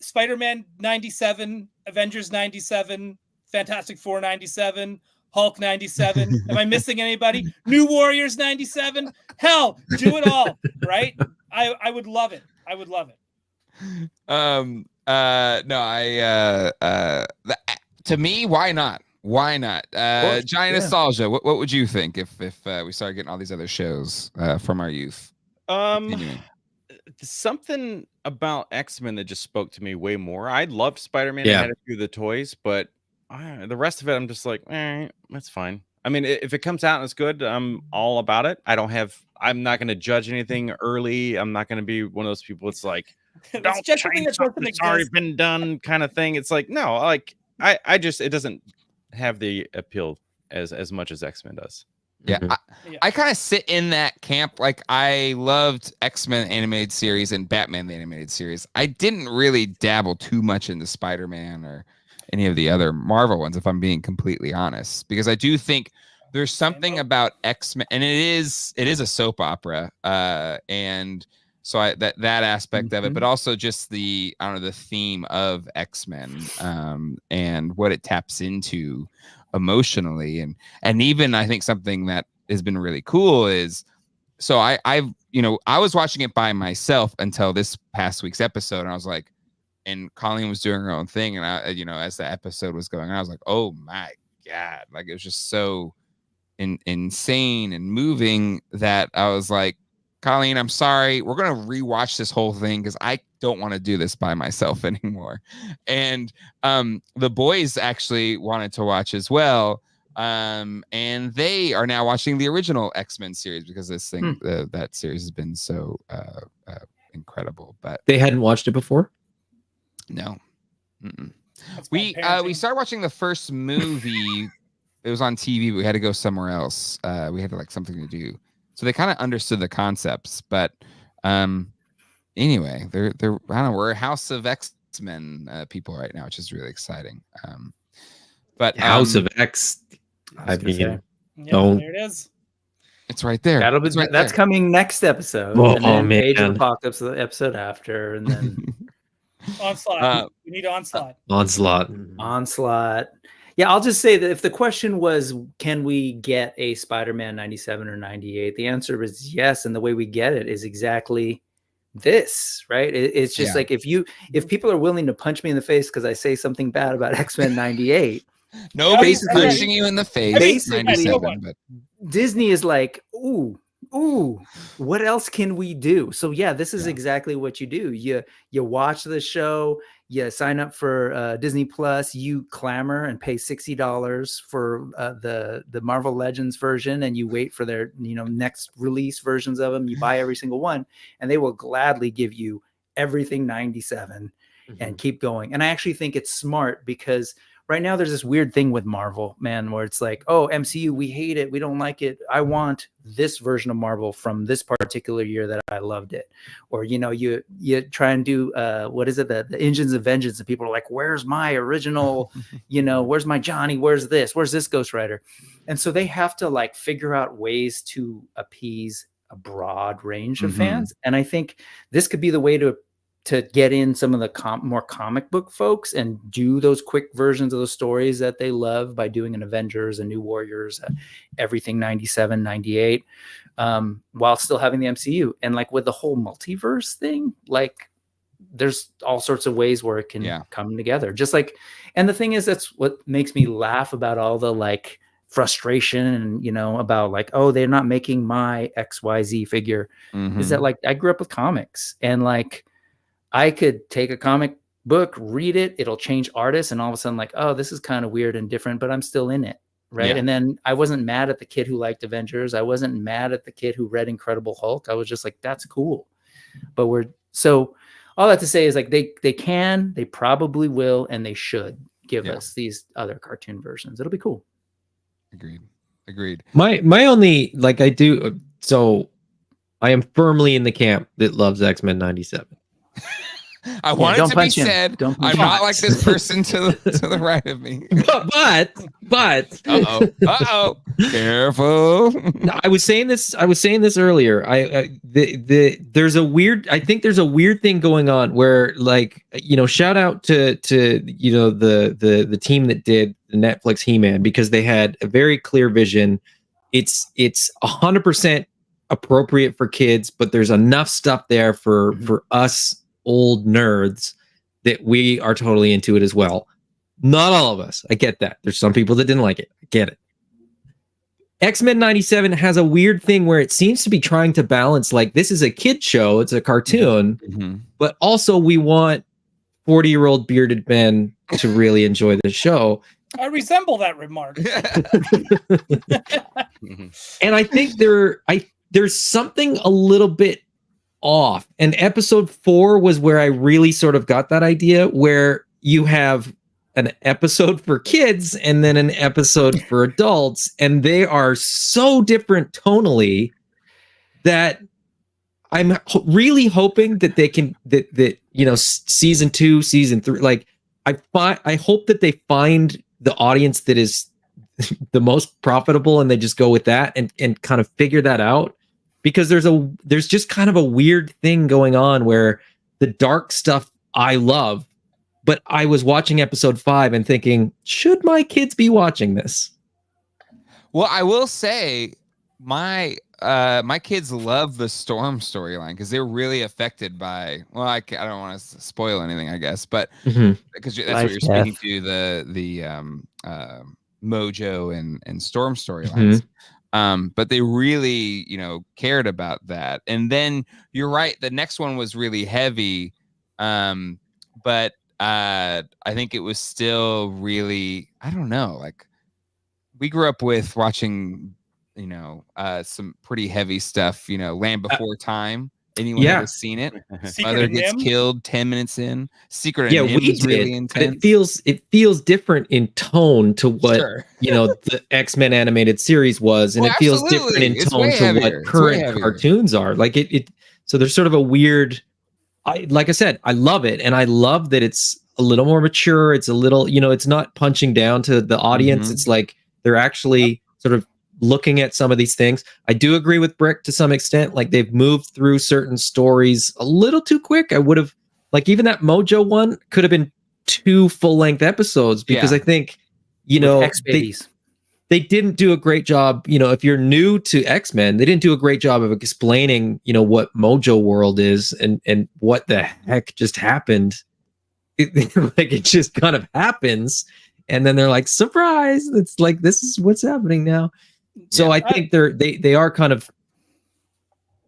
Spider-Man 97, Avengers 97, Fantastic Four 97, Hulk 97. Am I missing anybody? New Warriors 97. Hell, do it all, right? I would love it. I would love it. To me, why not? Why not? Giant Nostalgia. What would you think if we started getting all these other shows from our youth? Something about X-Men that just spoke to me way more. I loved Spider-Man. I had a few of the toys, but the rest of it, I'm just like, that's fine. I mean, if it comes out and it's good, I'm all about it. I'm not going to judge anything early. I'm not going to be one of those people. It's like, don't change something that's already been done kind of thing. It's like, no, like I just, it doesn't have the appeal as much as X-Men does. Yeah, I kind of sit in that camp. Like, I loved X-Men animated series and Batman the animated series. I didn't really dabble too much into Spider-Man or any of the other Marvel ones, if I'm being completely honest, because I do think there's something about X-Men, and it is a soap opera, and so that aspect of it, but also just the theme of X-Men, and what it taps into emotionally, and even I think something that has been really cool is, so I was watching it by myself until this past week's episode, and I was like, and Colleen was doing her own thing, and I, as the episode was going on, I was like, oh my God, like, it was just so insane and moving that I was like, Colleen, I'm sorry, we're gonna rewatch this whole thing because I don't want to do this by myself anymore. And the boys actually wanted to watch as well, and they are now watching the original X-Men series because this thing that series has been so incredible. But they hadn't watched it before. No. We started watching the first movie. It was on TV, but we had to go somewhere else. We had something to do. So they kind of understood the concepts, but anyway, they're I don't know, we're a house of X-Men people right now, which is really exciting. But House of X, I mean, there it is. It's right there. That's coming next episode. Oh, and then man. Age of Apocalypse, the episode after, and then Onslaught. We need Onslaught. Onslaught. Yeah, I'll just say that if the question was, can we get a Spider-Man 97 or 98? The answer is yes, and the way we get it is exactly this, right? It's just like if people are willing to punch me in the face because I say something bad about X-Men 98, nobody's punching you in the face. Basically, Disney is like, ooh, what else can we do? So yeah, this is exactly what you do. You watch the show, you sign up for Disney Plus, you clamor and pay $60 for the Marvel Legends version, and you wait for their next release versions of them. You buy every single one, and they will gladly give you everything 97 and keep going. And I actually think it's smart because right now there's this weird thing with Marvel, man, where it's like, oh, MCU, we hate it, we don't like it. I want this version of Marvel from this particular year that I loved it. Or you try and do what is it, the Engines of Vengeance, and people are like, where's my original, where's my Johnny, where's this Ghost Rider? And so they have to figure out ways to appease a broad range of fans. And I think this could be the way to to get in some of the more comic book folks and do those quick versions of those stories that they love by doing an Avengers, a New Warriors, everything 97, 98, while still having the MCU. And like with the whole multiverse thing, like there's all sorts of ways where it can come together. Just like, and the thing is, that's what makes me laugh about all the like frustration and, you know, about like, oh, they're not making my XYZ figure, is that like, I grew up with comics, and like, I could take a comic book, read it, it'll change artists, and all of a sudden like, oh, this is kind of weird and different, but I'm still in it. Right. Yeah. And then I wasn't mad at the kid who liked Avengers. I wasn't mad at the kid who read Incredible Hulk. I was just like, that's cool. But so all that to say is like, they probably will, and they should give us these other cartoon versions. It'll be cool. Agreed. My only, like, I do, so I am firmly in the camp that loves X-Men 97. I want it to be said. I'm not like this person to the right of me. But careful. I was saying this earlier. There's a weird thing going on where, like, you know, shout out to you know, the team that did the Netflix He-Man, because they had a very clear vision. It's 100% appropriate for kids, but there's enough stuff there for us old nerds that we are totally into it as well. Not all of us. I get that. There's some people that didn't like it. I get it. X-Men 97 has a weird thing where it seems to be trying to balance, like, this is a kid show, it's a cartoon, but also we want 40-year-old bearded men to really enjoy the show. I resemble that remark. And I think there's something a little bit off. And episode 4 was where I really sort of got that idea, where you have an episode for kids and then an episode for adults, and they are so different tonally that I'm really hoping that they can, that you know, season 2, season 3, like, I hope that they find the audience that is the most profitable, and they just go with that and kind of figure that out. Because there's just kind of a weird thing going on where the dark stuff I love, but I was watching episode 5 and thinking, should my kids be watching this? Well, I will say my kids love the Storm storyline because they're really affected by, well, I don't want to spoil anything, I guess, but because that's what you're speaking to, the Mojo and Storm storylines. But they really, you know, cared about that. And then you're right, the next one was really heavy. But I think it was still really, I don't know, like, we grew up with watching, you know, some pretty heavy stuff, you know, Land Before Time. Anyone ever seen it? Mother gets killed 10 minutes in. Secret of Nim is really intense. It feels different in tone to what you know, the X-Men animated series was, and it feels different in tone to what current cartoons are. Like it so there's sort of a weird, like I said, I love it, and I love that it's a little more mature. It's a little, you know, it's not punching down to the audience. It's like they're actually sort of looking at some of these things. I do agree with Brick to some extent. Like, they've moved through certain stories a little too quick. I would have, like, even that Mojo one could have been 2 full-length episodes, because I think, you know, they didn't do a great job. You know, if you're new to X-Men, they didn't do a great job of explaining, you know, what Mojo World is and what the heck just happened. Like, it just kind of happens, and then they're like, surprise, it's like, this is what's happening now. So I think they are kind of,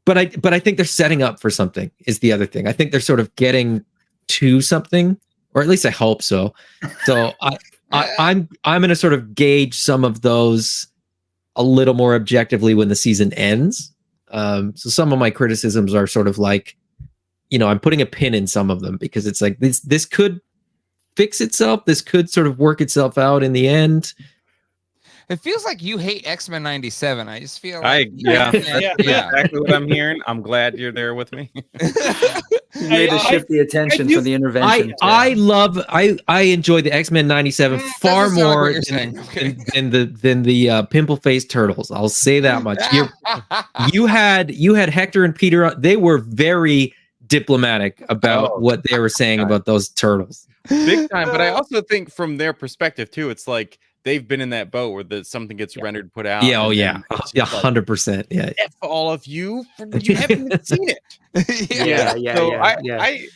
but I think they're setting up for something is the other thing. I think they're sort of getting to something, or at least I hope so. So I'm going to sort of gauge some of those a little more objectively when the season ends. So some of my criticisms are sort of like, you know, I'm putting a pin in some of them, because it's like, this could fix itself. This could sort of work itself out in the end. It feels like you hate X-Men 97. I just feel like that's exactly what I'm hearing. I'm glad you're there with me. You made to shift the attention from the intervention. I enjoy the X-Men 97 far more than the pimple faced turtles. I'll say that much. You had Hector and Peter. They were very diplomatic about what they were saying about those turtles. Big time. But I also think from their perspective too, it's like they've been in that boat where something gets rendered, put out. Yeah, oh and yeah, then it's just like, 100%. Yeah, F all of you, you haven't even seen it.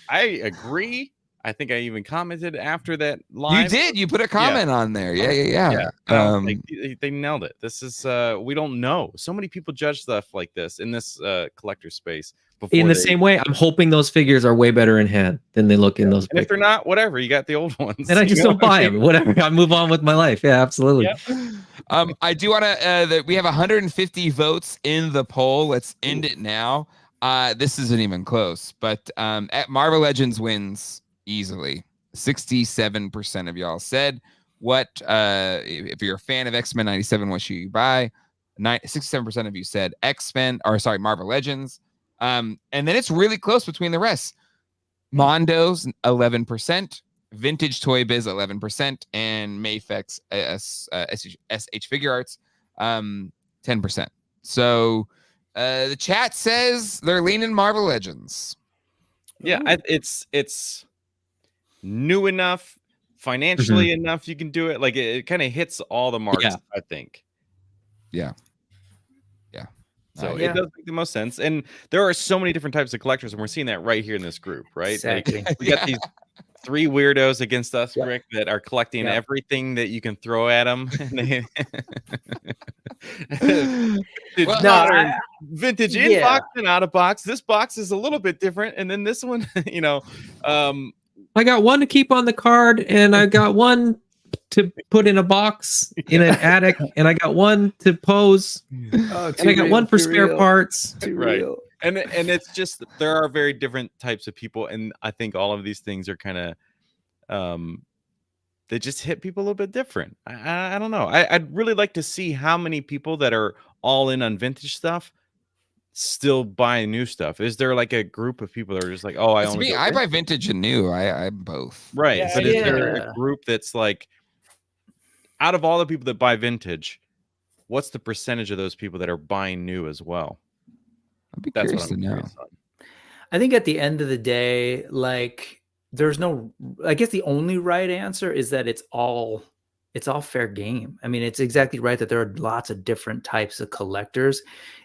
I agree. I think I even commented after that live. You did. You put a comment on there. Yeah. Like, they nailed it. This is we don't know. So many people judge stuff like this in this collector space. In the same way, I'm hoping those figures are way better in hand than they look in those. And if they're not, whatever. You got the old ones. And I just don't buy them. Whatever. I move on with my life. Yeah, absolutely. Yep. I do want to that we have 150 votes in the poll. Let's end it now. This isn't even close, but at Marvel Legends wins easily. 67% of y'all said what if you're a fan of X-Men 97, what should you buy? 67% of you said Marvel Legends. And then it's really close between the rest. Mondo's 11%, Vintage Toy Biz 11%, and Mayfex SH Figure Arts 10%. So the chat says they're leaning Marvel Legends. Yeah, it's new enough, financially enough you can do it. Like it kind of hits all the marks, I think. Yeah. So it does make the most sense. And there are so many different types of collectors, and we're seeing that right here in this group, right? Exactly. Like, we got these 3 weirdos against us, Rick, that are collecting everything that you can throw at them. Vintage in box and out of box. This box is a little bit different, and then this one, I got one to keep on the card, and I got one to put in a box in an attic, and I got one to pose, and I got one for spare parts. Right. And it's just, there are very different types of people, and I think all of these things are kind of they just hit people a little bit different. I don't know. I'd really like to see how many people that are all in on vintage stuff still buy new stuff. Is there like a group of people that are just like, oh, I buy vintage and new. I'm both. Right. Yeah, But is there a group that's like, out of all the people that buy vintage, what's the percentage of those people that are buying new as well? I'd be curious to know. I think at the end of the day, like I guess the only right answer is that it's all fair game. I mean, it's exactly right that there are lots of different types of collectors.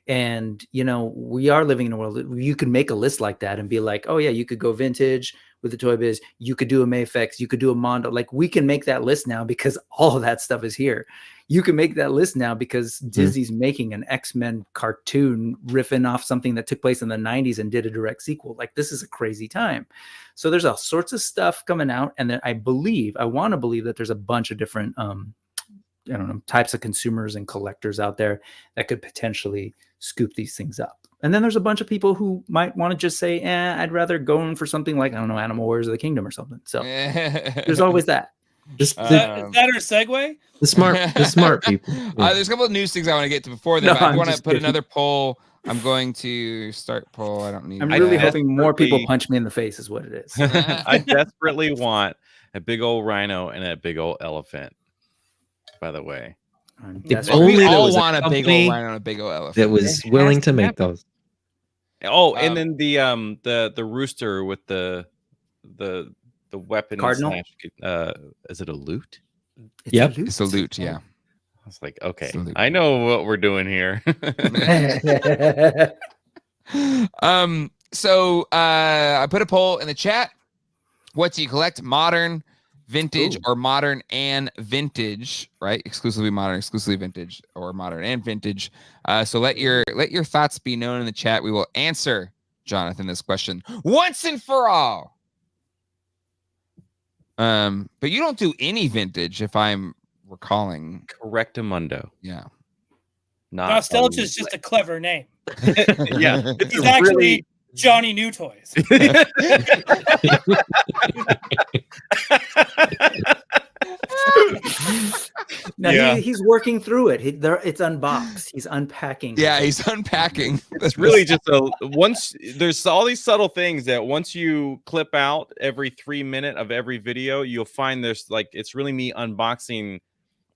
And, we are living in a world where you can make a list like that and be like, oh yeah, you could go vintage with the Toy Biz. You could do a Mayfex. You could do a Mondo. Like, we can make that list now because all of that stuff is here. You can make that list now because Disney's making an X-Men cartoon riffing off something that took place in the 90s and did a direct sequel. Like, this is a crazy time. So there's all sorts of stuff coming out. And then I want to believe that there's a bunch of different, types of consumers and collectors out there that could potentially scoop these things up. And then there's a bunch of people who might want to just say, I'd rather go in for something like, I don't know, Animal Warriors of the Kingdom or something. So there's always that. Is that our segue? The smart people. There's a couple of news things I want to get to before that. I want to put another poll. I'm going to start poll. I'm really hoping more people punch me in the face is what it is. I desperately want a big old rhino and a big old elephant, by the way. We all want a big old rhino and a big old elephant that was willing to make those. Oh, and then the rooster with the weapon cardinal. Is it a loot? It's a loot. Yeah. I was like, okay, I know what we're doing here. So I put a poll in the chat. What do you collect? Modern, vintage, or modern and vintage? Right? Exclusively modern, exclusively vintage, or modern and vintage. So let your thoughts be known in the chat. We will answer, Jonathan, this question once and for all. But you don't do any vintage, if I'm recalling. Correctamundo. Yeah. Nostalgia is just a clever name. Yeah. It's actually Johnny New Toys. No, he's working through it. It's unboxed. He's unpacking. Yeah, he's unpacking. It's really just there's all these subtle things that once you clip out every 3 minutes of every video, you'll find there's like, it's really me unboxing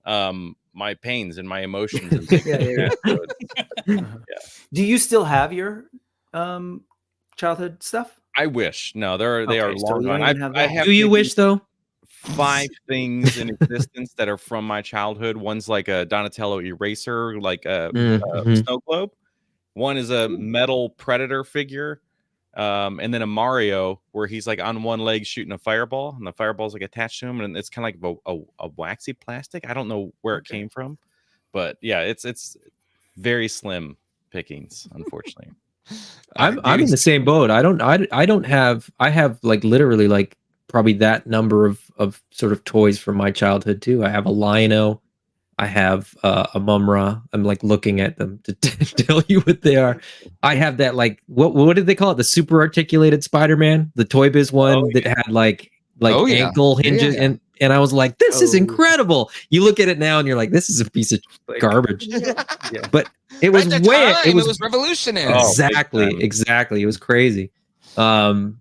my pains and my emotions. Yeah. Do you still have your childhood stuff? I wish. No, they are Okay, so long you don't gone. even have I that. have Do you maybe wish though? 5 things in existence that are from my childhood. One's like a Donatello eraser, like a Mhm. snow globe. One is a metal Predator figure. And then a Mario where he's like on one leg shooting a fireball, and the fireball's like attached to him, and it's kind of like a waxy plastic. I don't know where it came from, but yeah, it's very slim pickings, unfortunately. I'm in the same boat. I have like literally like probably that number of sort of toys from my childhood too. I have a Lion-O. I have a Mumra. I'm like looking at them to tell you what they are. I have that like what did they call it? The super articulated Spider-Man, the Toy Biz one that had like ankle hinges, and I was like, this is incredible. You look at it now and you're like, this is a piece of garbage. Yeah. But it was it was revolutionary. Exactly. It was crazy. And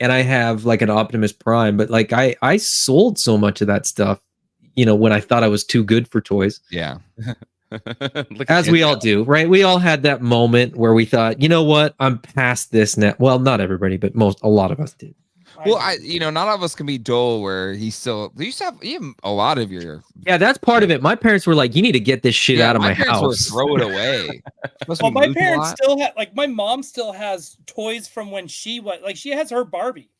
I have like an Optimus Prime, but like I sold so much of that stuff, when I thought I was too good for toys. Yeah. As we all do, right? We all had that moment where we thought, you know what? I'm past this now. Well, not everybody, but a lot of us did. Well, not all of us can be Doel where he used to have a lot of your. Yeah, that's part of it. My parents were like, you need to get this shit out of my house. Throw it away. Well, my parents still have, like, my mom still has toys from when she was, like, she has her Barbie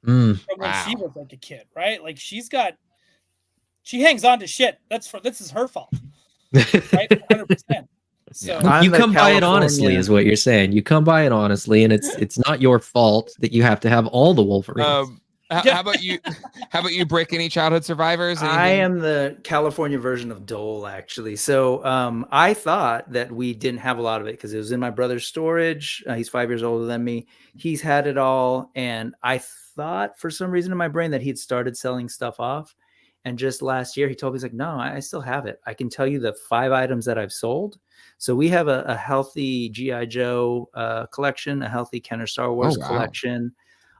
from when she was like a kid, right? Like, she hangs on to shit. This is her fault, right? 100%. So you come by it honestly, is what you're saying. You come by it honestly, and it's not your fault that you have to have all the Wolverines. How about you? How about you, Brick? Any childhood survivors? Anything? I am the California version of Doel, actually. So I thought that we didn't have a lot of it because it was in my brother's storage. He's 5 years older than me. He's had it all, and I thought for some reason in my brain that he'd started selling stuff off. And just last year, he told me, he's like, no, I still have it. I can tell you the 5 items that I've sold. So we have a healthy G.I. Joe collection, a healthy Kenner Star Wars collection,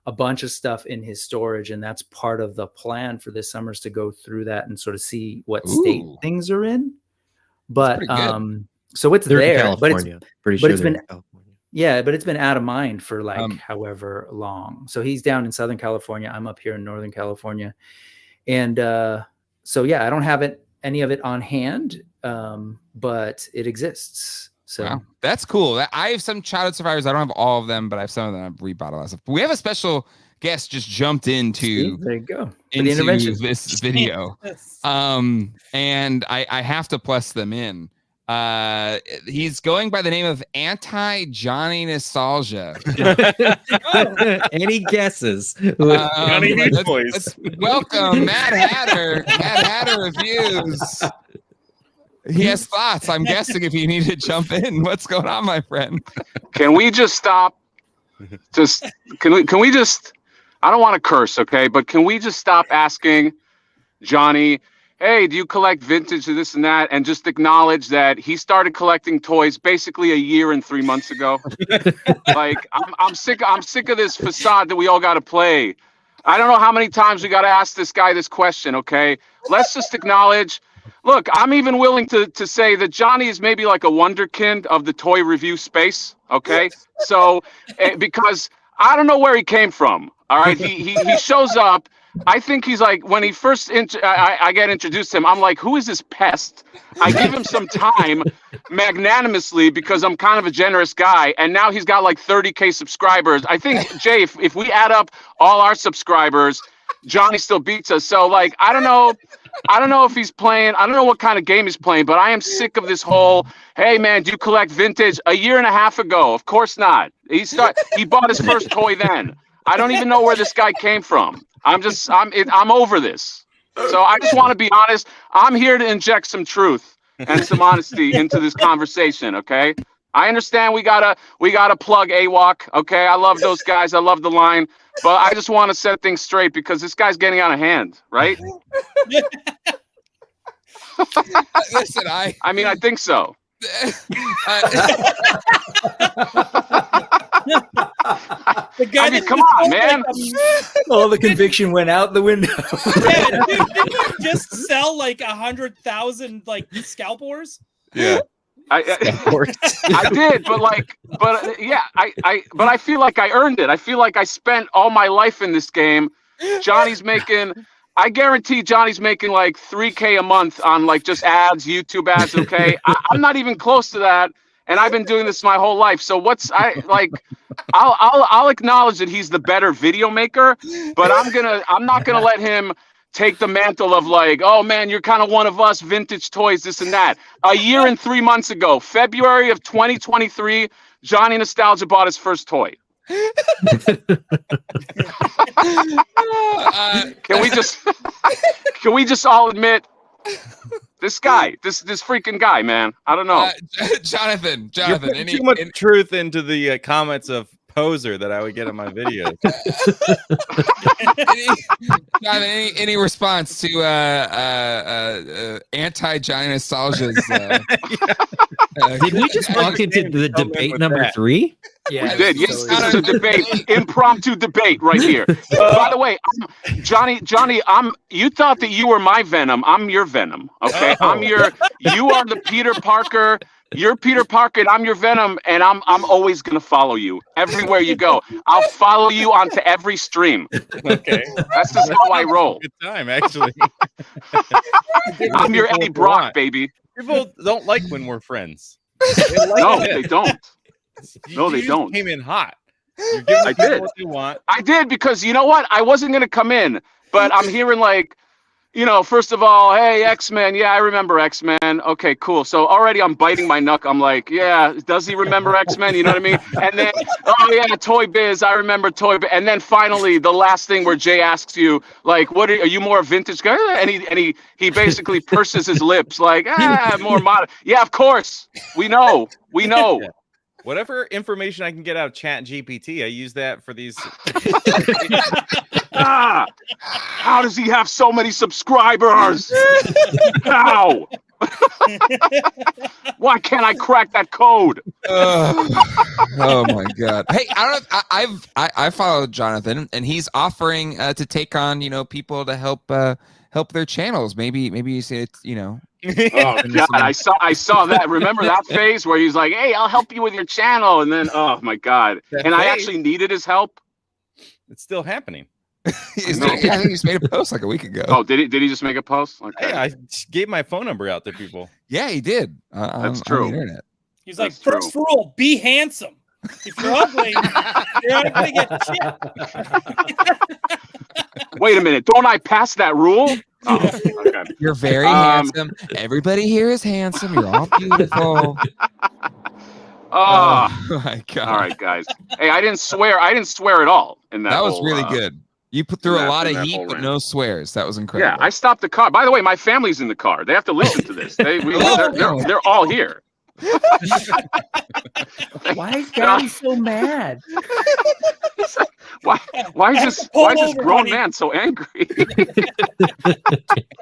a bunch of stuff in his storage. And that's part of the plan for this summer is to go through that and sort of see what state things are in. But so it's there, but it's been out of mind for like however long. So he's down in Southern California. I'm up here in Northern California. And so, yeah, I don't have any of it on hand, but it exists. So that's cool. I have some childhood survivors. I don't have all of them, but I have some of them. I've rebought a lot of stuff. We have a special guest just jumped into there you go into the intervention. This video, and I have to plus them in. He's going by the name of Johnny Nostalgia. Any guesses? Let's welcome Mad Hatter. Mad Hatter Reviews. He has thoughts. I'm guessing if you need to jump in. What's going on, my friend? Can we just stop? Can we just? I don't want to curse, okay? But can we just stop asking Johnny, hey, do you collect vintage or this and that? And just acknowledge that he started collecting toys basically a year and 3 months ago. Like, I'm sick of this facade that we all got to play. I don't know how many times we got to ask this guy this question, okay? Let's just acknowledge. Look, I'm even willing to say that Johnny is maybe like a wonderkind of the toy review space, okay? So, because I don't know where he came from, all right? He shows up. I think he's like, when he first, I get introduced to him, I'm like, who is this pest? I give him some time magnanimously because I'm kind of a generous guy. And now he's got like 30K subscribers. I think, Jay, if we add up all our subscribers, Johnny still beats us. So like, I don't know if he's playing. I don't know what kind of game he's playing, but I am sick of this whole, hey man, do you collect vintage? A year and a half ago. Of course not. He bought his first toy then. I don't even know where this guy came from. I'm over this. So I just want to be honest. I'm here to inject some truth and some honesty into this conversation. Okay. I understand we gotta plug AWOC. Okay. I love those guys. I love the line, but I just want to set things straight because this guy's getting out of hand. Right. Listen, I mean, I think so. Come on, man. All the conviction went out the window. Didn't we just sell like 100,000 like scalp wars? Yeah. I did, but yeah, but I feel like I earned it. I feel like I spent all my life in this game. I guarantee Johnny's making like $3K a month on like just ads, YouTube ads. Okay, I'm not even close to that, and I've been doing this my whole life. So I'll acknowledge that he's the better video maker, but I'm not gonna let him take the mantle of like, oh man, you're kind of one of us, vintage toys, this and that. A year and 3 months ago, February of 2023, Johnny Nostalgia bought his first toy. Can we just all admit this freaking guy, man? I don't know. Jonathan, You're putting too much truth into the comments of poser that I would get on my videos. any response to anti-Johnny Nostalgia's? Did we just walk into the debate number 3? Yeah, we did. Yes, this is a debate, impromptu debate right here. By the way, Johnny, you thought that you were my Venom. I'm your Venom. Okay, you are the Peter Parker. You're Peter Parker, and I'm your Venom, and I'm always gonna follow you everywhere you go. I'll follow you onto every stream. Okay, that's just how I roll. Good time, actually. I'm your Eddie Brock, baby. People don't like when we're friends. They don't. No, they don't. Came in hot. You're giving people what they want. I did, because you know what? I wasn't gonna come in, but I'm hearing like, first of all, hey, X-Men. Yeah, I remember X-Men. Okay, cool. So already I'm biting my knuck. I'm like, yeah, does he remember X-Men? You know what I mean? And then, oh yeah, Toy Biz. I remember Toy Biz. And then finally, the last thing where Jay asks you, like, what are you more a vintage guy? And he basically purses his lips, like, more modern. Yeah, of course. We know. Yeah. Whatever information I can get out of Chat GPT, I use that for these. How does he have so many subscribers? How? Why can't I crack that code? Oh my god! Hey, I followed Jonathan, and he's offering to take on people to help their channels. Maybe you say it's Oh god, I saw that. Remember that phase where he's like, "Hey, I'll help you with your channel," and then oh my god, I actually needed his help. It's still happening. I think he just made a post like a week ago. Oh, did he just make a post? Okay. Yeah, I gave my phone number out to people. Yeah, he did. That's true. On the internet. He's like, first rule, be handsome. If you're ugly, you're not gonna get shit. Wait a minute, don't I pass that rule? Oh, okay. You're very handsome. Everybody here is handsome. You're all beautiful. Oh my god! All right, guys. Hey, I didn't swear at all in that. That was really good. You put through a lot of heat, but no swears. That was incredible. Yeah, I stopped the car. By the way, my family's in the car. They have to listen to this. They're all here. Why is Daddy so mad? Why is this grown man so angry?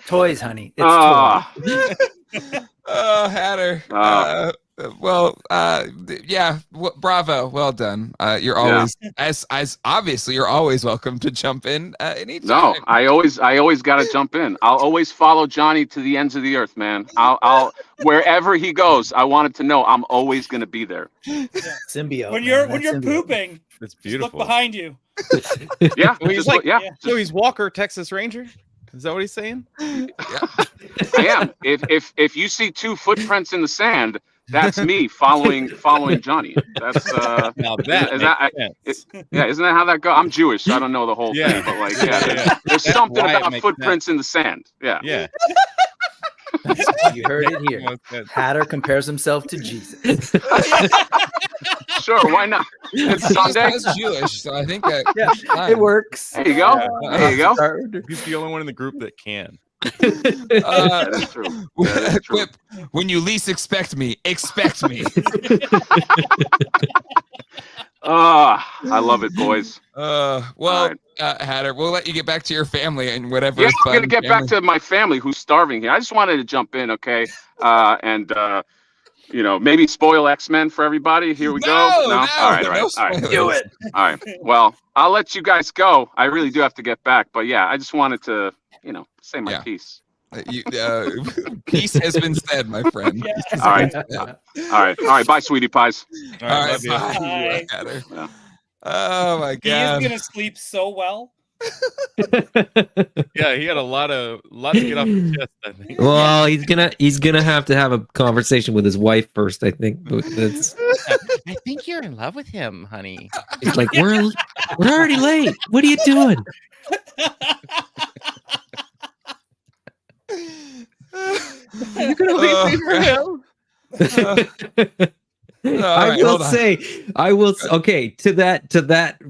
Toys, honey. It's toys. Hatter. Yeah. Bravo. Well done. You're always as obviously you're always welcome to jump in anytime. No, I always got to jump in. I'll always follow Johnny to the ends of the earth, man. I'll wherever he goes. I wanted to know I'm always going to be there. Symbiote. When you're pooping, it's beautiful. Look behind you. Yeah. So he's Walker, Texas Ranger. Is that what he's saying? Yeah. I am. If you see two footprints in the sand, that's me following Johnny. That's now that isn't that how that goes? I'm Jewish, so I don't know the whole thing, but like there's something about footprints in the sand. Yeah. You heard it here. Hatter compares himself to Jesus. Sure, why not? It's Sunday. He's Jewish, so I think that it works. There you go. There you go. He's the only one in the group that can. That's true. Whip, when you least expect me, expect me. I love it, boys. Right. Hatter, we'll let you get back to your family and whatever. Yeah, I'm gonna get back to my family who's starving here. I just wanted to jump in, okay? And maybe spoil X-Men for everybody. Here we go. No? All right. Do it. All right. Well, I'll let you guys go. I really do have to get back, but yeah, I just wanted to, say my piece. Peace has been said, my friend. Yeah. All right. All right. Bye, sweetie pies. All All right, right, love you. bye. Bye. Hatter. Yeah. Oh my He is god. gonna sleep so well. Yeah, he had a lot to get off his chest, I think. Well, he's gonna have to have a conversation with his wife first, I think. But that's I think you're in love with him, honey. it's like we're already late. What are you doing? You're gonna leave me for him. Right, I will hold on. say, okay, to that,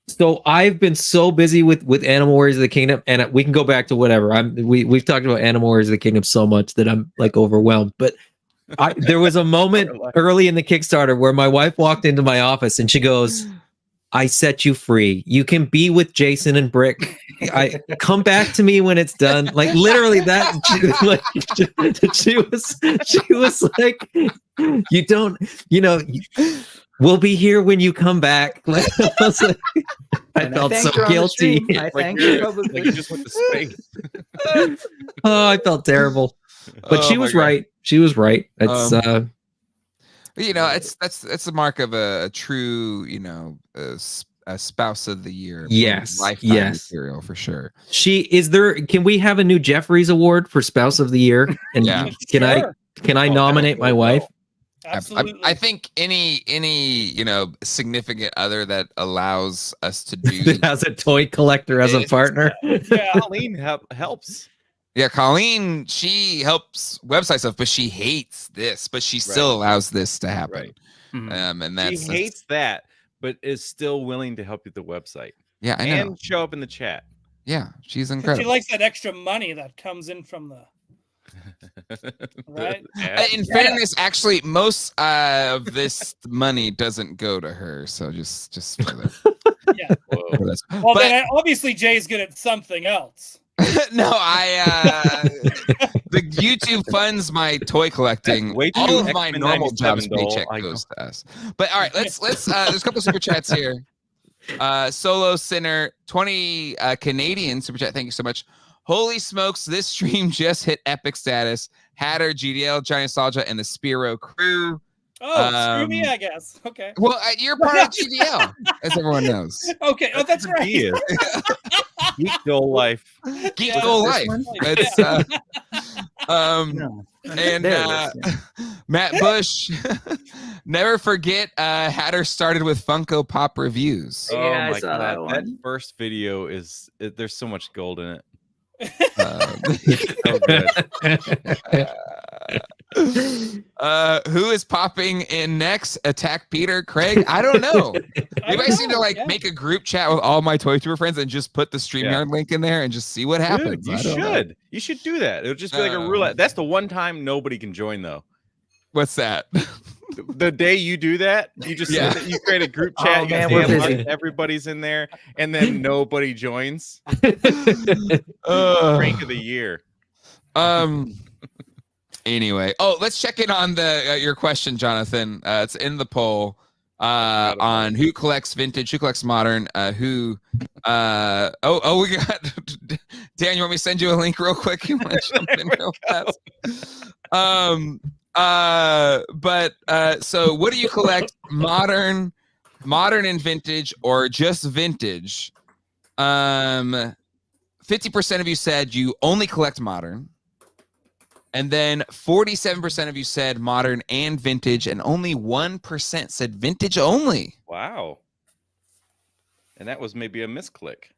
so I've been so busy with Animal Warriors of the Kingdom, and we can go back to whatever. We've talked about Animal Warriors of the Kingdom so much that I'm like overwhelmed. But there was a moment early in the Kickstarter where my wife walked into my office and she goes, "I set you free. You can be with Jason and Brick. I come back to me when it's done." Like literally that. She was like, "You don't, we'll be here when you come back." Like, I felt so guilty. I Like thank you're- you publicly. Like you just went to space. Oh, I felt terrible. But Oh she my was God. right. She was right. It's That's the mark of a true, a spouse of the year. Yes, Lifetime yes. material for sure. can we have a new Jeffries Award for Spouse of the Year? And Yeah. can Sure. I nominate my wife? Absolutely. I think any significant other that allows us to do That has a toy collector as a It's- partner. Yeah. Colleen helps. Yeah, Colleen, she helps website stuff, but she hates this, but she still Right. allows this to happen. Right. Mhm. And that's She hates that, but is still willing to help you with the website yeah, I know. and show up in the chat. Yeah, she's She incredible. likes that extra money that comes in from the right. In fairness, actually, most of this money doesn't go to her. So just for the, Yeah. Whoa. for this. Well, But- then obviously Jay's good at something else. no, the YouTube funds my toy collecting. That's way too All of my X-Men normal 97, jobs Dole. paycheck I know. goes to us. But all right, let's there's a couple of super chats here. Solo Sinner 20 Canadian super chat. Thank you so much. Holy smokes, this stream just hit epic status. Hatter, GDL, Johnny Nostalgia, and the Spiro crew. Oh, screw me, I guess. Okay. Well, you're part of GDL, as everyone knows. Okay. Oh, that's right. He is. Geek Dole life. Geek Yeah, Dole this life. one? It's No. and There it is, Matt Bush. Never forget, Hatter started with Funko Pop reviews. Oh Yeah, I my saw that god, that one. first video there's so much gold in it. Who is popping in next? Attack Peter, Craig? I don't know. I Maybe I don't seem to know, make a group chat with all my Toy Tour friends and just put the StreamYard link in there and just see what happens. Dude, I don't know. you should do that. It'll just be like a roulette. That's the one time nobody can join though. What's that? The day you do that, you just Yeah. you create a group Oh, chat. You man, say we're hello, busy. everybody's in there, and then nobody joins. Uh, Prank of the year. Anyway, let's check in on the your question, Jonathan. It's in the poll on who collects vintage, who collects modern, who we got Dan, you want me to send you a link real quick? You want to jump in real fast? So what do you collect? Modern and vintage, or just vintage? 50% of you said you only collect modern. And then 47% of you said modern and vintage, and only 1% said vintage only. Wow. And that was maybe a misclick.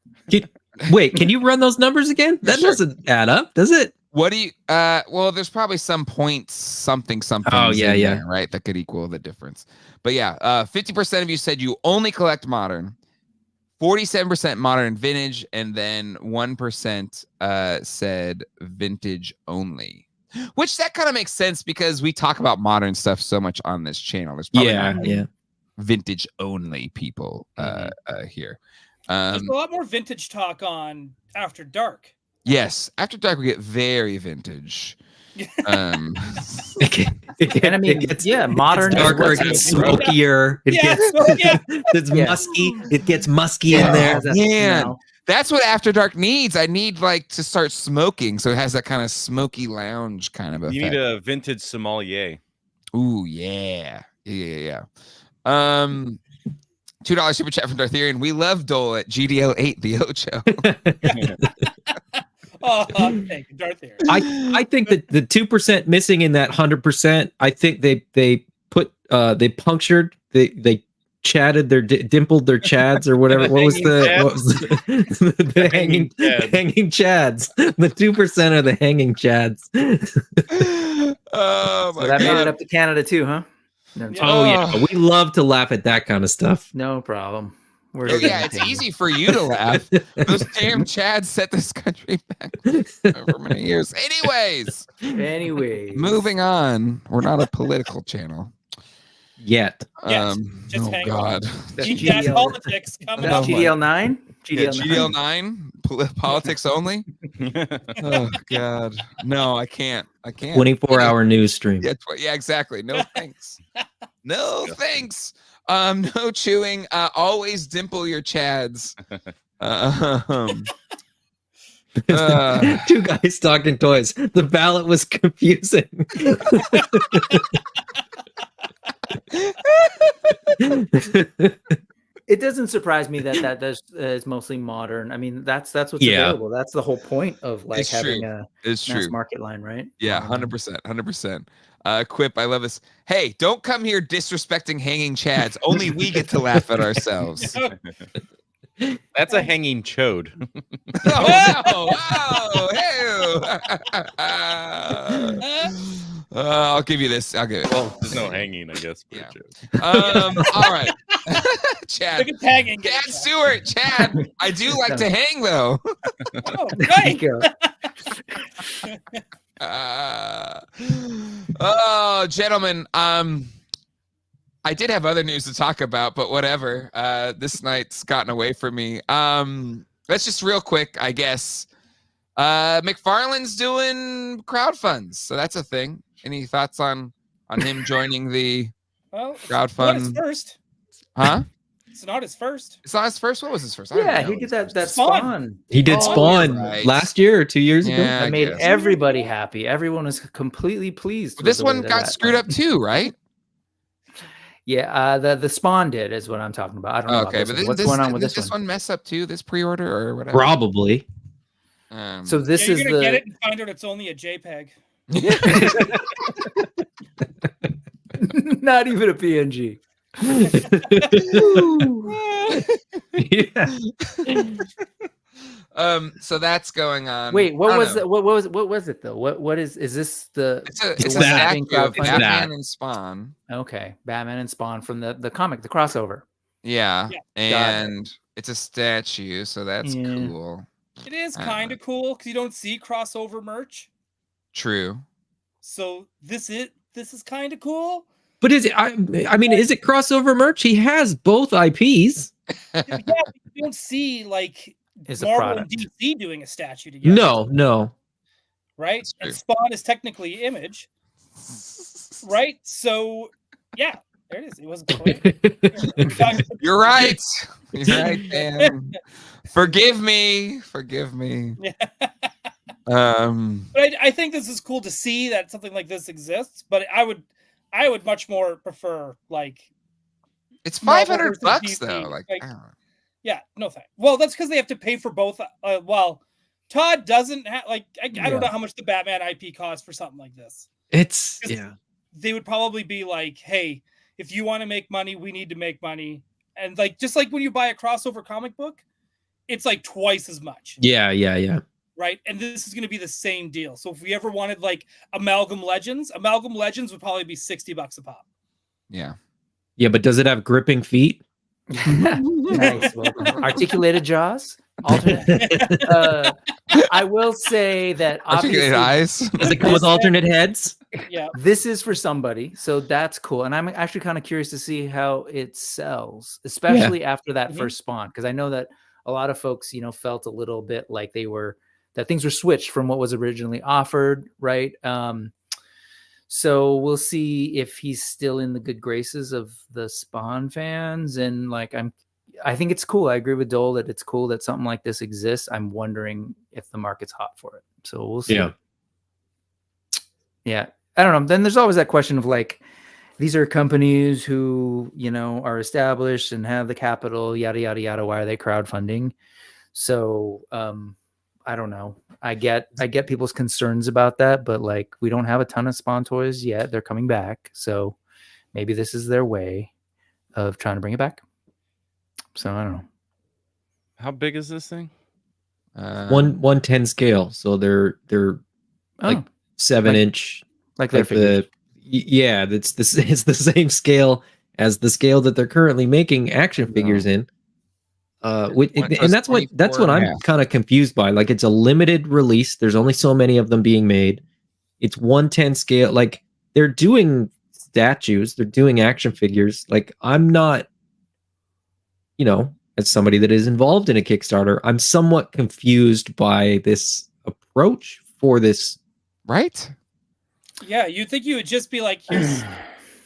Wait, can you run those numbers again? That Sure. doesn't add up, does it? What do you well, there's probably some points something Oh, yeah, in yeah. there, right, that could equal the difference. But yeah, 50% of you said you only collect modern, 47% modern and vintage, and then 1% said vintage only. Which that kind of makes sense because we talk about modern stuff so much on this channel. There's probably not Yeah. vintage only people here. There's a lot more vintage talk on After Dark. Yes, After Dark we get very vintage. And I mean, modern It's is darker, what's it gets in- smokier, it Yeah, gets so, yeah. it's Yeah. musky, it gets musky in there. That's- Man. no. That's what After Dark needs. I need like to start smoking, so it has that kind of smoky lounge kind of effect. You need a vintage sommelier. Ooh, yeah. $2 super chat from Dartherian. We love Dole at GDL8, the Ocho. Oh, thank you, Darth Vader. I think that the 2% missing in that 100%. I think they punctured, they chatted their dimpled their chads or whatever. What was the hanging chads? The 2% are the hanging chads. Oh my So that made God. it up to Canada too, huh? No, Oh yeah, we love to laugh at that kind of stuff. no problem. We're Oh, yeah, it's easy for you to laugh. Those damn Chads set this country back over many years. Anyways, moving on. We're not a political channel Yet. Yes, just hang on. God. That's Deep Dive GDL. Politics coming up. GDL9? Yeah, GDL9 politics only. Oh God, no, I can't. 24-hour news stream. Yeah, exactly. No thanks. No thanks. No chewing. Always dimple your chads. Two guys talking toys. The ballot was confusing. It doesn't surprise me that is mostly modern. I mean, that's what's available. That's the whole point of like It's having true. a It's mass true. market line, right? Yeah, 100%. Quip, I love this. Hey, don't come here disrespecting hanging chads. Only we get to laugh at ourselves. That's a hanging chode. Oh, I'll give you this. I'll give it. Well, there's no hanging, I guess. Yeah. All right. Chad. Look at tagging. Chad Stewart. Chad. I do like to hang though. Oh, right. Oh, gentlemen. I did have other news to talk about, but whatever. This night's gotten away from me. Let's just real quick, I guess. McFarlane's doing crowdfunds, so that's a thing. Any thoughts on him joining the crowdfund? Not his first. Huh? It's not his first. It's not his first. What was his first? I don't Yeah, know he his did first. that Spawn. Spawn. He did Spawn right. last year or 2 years ago. Yeah, That I made guess. everybody happy. Everyone was completely pleased. with This the way one that got that screwed went. up too, right? Yeah, the Spawn did is what I'm talking about. I don't know. Okay, about but this one. then What's going on with didn't this one? mess up too? This pre-order or whatever. Probably. So this You're is gonna the. get it and find out it's only a JPEG. Not even a PNG. Yeah. So that's going on. Wait, I what don't was know. it? What was it though? What is this the? It's a one that's statue being of crowdfunded? Batman and Spawn. Okay, Batman and Spawn from the comic, the crossover. Yeah, Yeah. and it's a statue, so that's Yeah. cool. It is I don't kind know. of cool because you don't see crossover merch. True. So this is kind of cool. But is it? I mean, is it crossover merch? He has both IPs. Yeah, but you don't see like Is a Marvel and product. DC doing a statue together. No. Right? That's And true. Spawn is technically Image. Right? So yeah, there it is. It wasn't clear. You're right. You're right, Dan. Forgive me. Yeah. Um, But I think this is cool to see that something like this exists. But I would much more prefer like it's Marvel $500 versus though. DC, Like, like- I don't know. yeah, no thanks. Well, that's because they have to pay for both. Well, Todd doesn't have like I don't know how much the Batman IP costs for something like this. It's They would probably be like, hey, if you want to make money, we need to make money. And like just like when you buy a crossover comic book, it's like twice as much. Yeah. Right. And this is going to be the same deal. So if we ever wanted like Amalgam Legends would probably be $60 a pop. Yeah. Yeah, but does it have gripping feet? Nice. Well, articulated jaws. Alternate. I will say that Articulated obviously eyes. Does it come with alternate heads? Yeah. this is for somebody, so that's cool. And I'm actually kind of curious to see how it sells, especially after that Mhm. first Spawn, because I know that a lot of folks, felt a little bit like that things were switched from what was originally offered, right? So we'll see if he's still in the good graces of the Spawn fans, and like I think it's cool. I agree with Dole that it's cool that something like this exists. I'm wondering if the market's hot for it. So we'll see. Yeah. I don't know. Then there's always that question of like, these are companies who, you know, are established and have the capital, yada, yada, yada. Why are they crowdfunding? So I don't know. I get people's concerns about that, but like we don't have a ton of Spawn toys yet. They're coming back. So maybe this is their way of trying to bring it back. So I don't know. How big is this thing? 110 scale. So they're like 7-inch. Like their figures. Yeah, it's the same scale as the scale that they're currently making action figures in. And that's what I'm kind of confused by. Like, it's a limited release. There's only so many of them being made. It's 110 scale. Like, they're doing statues, they're doing action figures. Like, I'm not, you know, as somebody that is involved in a Kickstarter, I'm somewhat confused by this approach for this. Right? Yeah, you'd think you would just be like, here's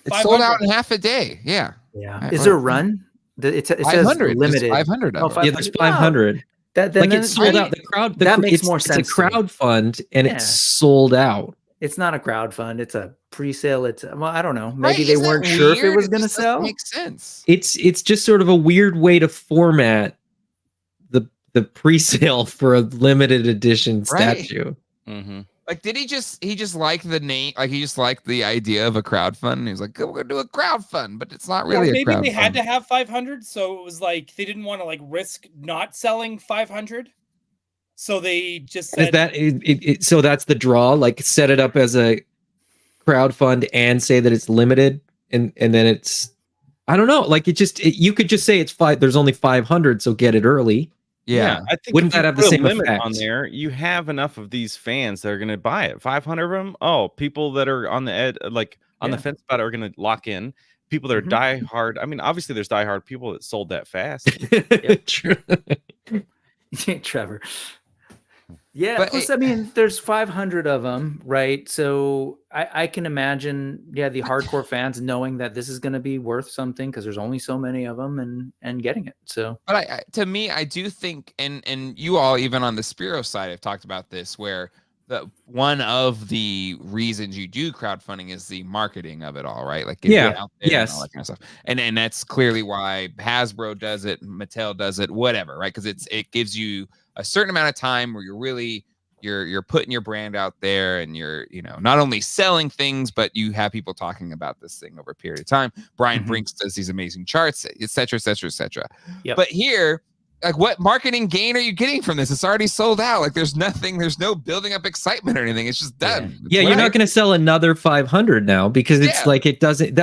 It's sold out in half a day. Yeah. Yeah. Is there a run? It says 500. limited. 500 of them. Yeah, there's 500. That like it's sold out. That makes more sense. It's a crowdfund and it's sold out. It's not a crowdfund. It's a pre-sale. Well, I don't know. Maybe they weren't sure if it was going to sell. Makes sense. It's just sort of a weird way to format the pre-sale for a limited edition statue. Mm-hmm. Like, did he just like the name? Like, he just liked the idea of a crowdfund. He was like, we're gonna do a crowdfund, but it's not really. Maybe a crowdfund. they had to have 500, so it was like they didn't want to like risk not selling 500, so they just said, is that so that's the draw. Like, set it up as a crowdfund and say that it's limited, and then it's, I don't know. Like, you could just say it's there's only 500, so get it early. Yeah, I think wouldn't that have the same limit effect on there? You have enough of these fans that are going to buy it. 500 of them. Oh, people that are on the on the fence about it are going to lock in. People that are die hard. I mean, obviously, there's die hard people that sold that fast. True. Trevor. Yeah, but plus, I mean, there's 500 of them, right? So I can imagine, the hardcore fans knowing that this is going to be worth something because there's only so many of them and getting it. So, but to me, I do think, and you all, even on the Spiro side, have talked about this, where one of the reasons you do crowdfunding is the marketing of it all, right? Like, get it out there and all that kind of stuff. And that's clearly why Hasbro does it, Mattel does it, whatever, right? Because it gives you a certain amount of time where you're putting your brand out there, and you're, you know, not only selling things, but you have people talking about this thing over a period of time. Brian Brinks does these amazing charts, et cetera, et cetera, et cetera. Yep. But here, like, what marketing gain are you getting from this? It's already sold out. Like, there's no building up excitement or anything. It's just done. Yeah, you're not going to sell another 500 now because it's like, it doesn't.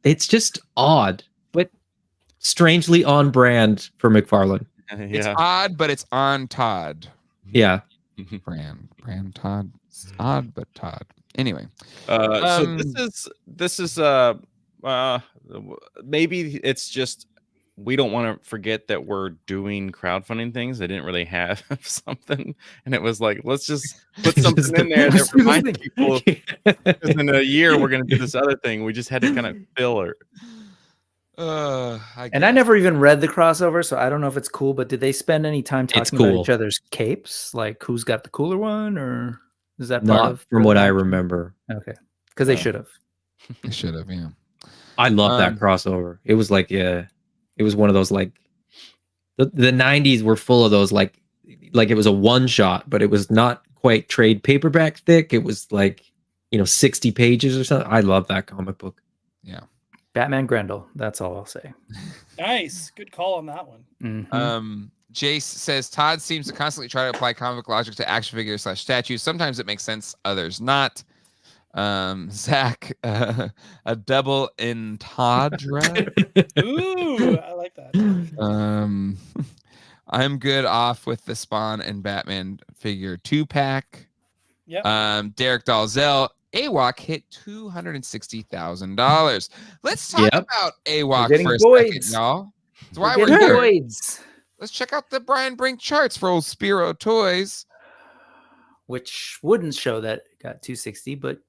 It's just odd, but strangely on brand for McFarlane. It's odd, but it's on Todd. Yeah. Brand Todd. It's odd, but Todd. Anyway. So this is maybe it's just, we don't want to forget that we're doing crowdfunding things. They didn't really have something, and it was like, let's just put something in there that reminds people, because in a year we're going to do this other thing. We just had to kind of fill it. I never even read the crossover, so I don't know if it's cool, but did they spend any time talking about each other's capes? Like, who's got the cooler one, or is that part of, from what I remember? Okay, because they should have. They should have, yeah. I love that crossover. It was like, it was one of those, like, the 90s were full of those, like it was a one shot, but it was not quite trade paperback thick. It was like, 60 pages or something. I love that comic book. Yeah. Batman Grendel. That's all I'll say. Nice. Good call on that one. Jace says, Todd seems to constantly try to apply comic book logic to action figures / statues. Sometimes it makes sense, others not. Zach, a double entendre. Ooh, I like that. I'm good off with the Spawn and Batman figure 2-pack. Yep. Derek Dalzell, AWOC hit $260,000. Let's talk about AWOC for a second, y'all. That's why we're here. Let's check out the Brian Brink charts for old Spiro Toys, which wouldn't show that it got 260, but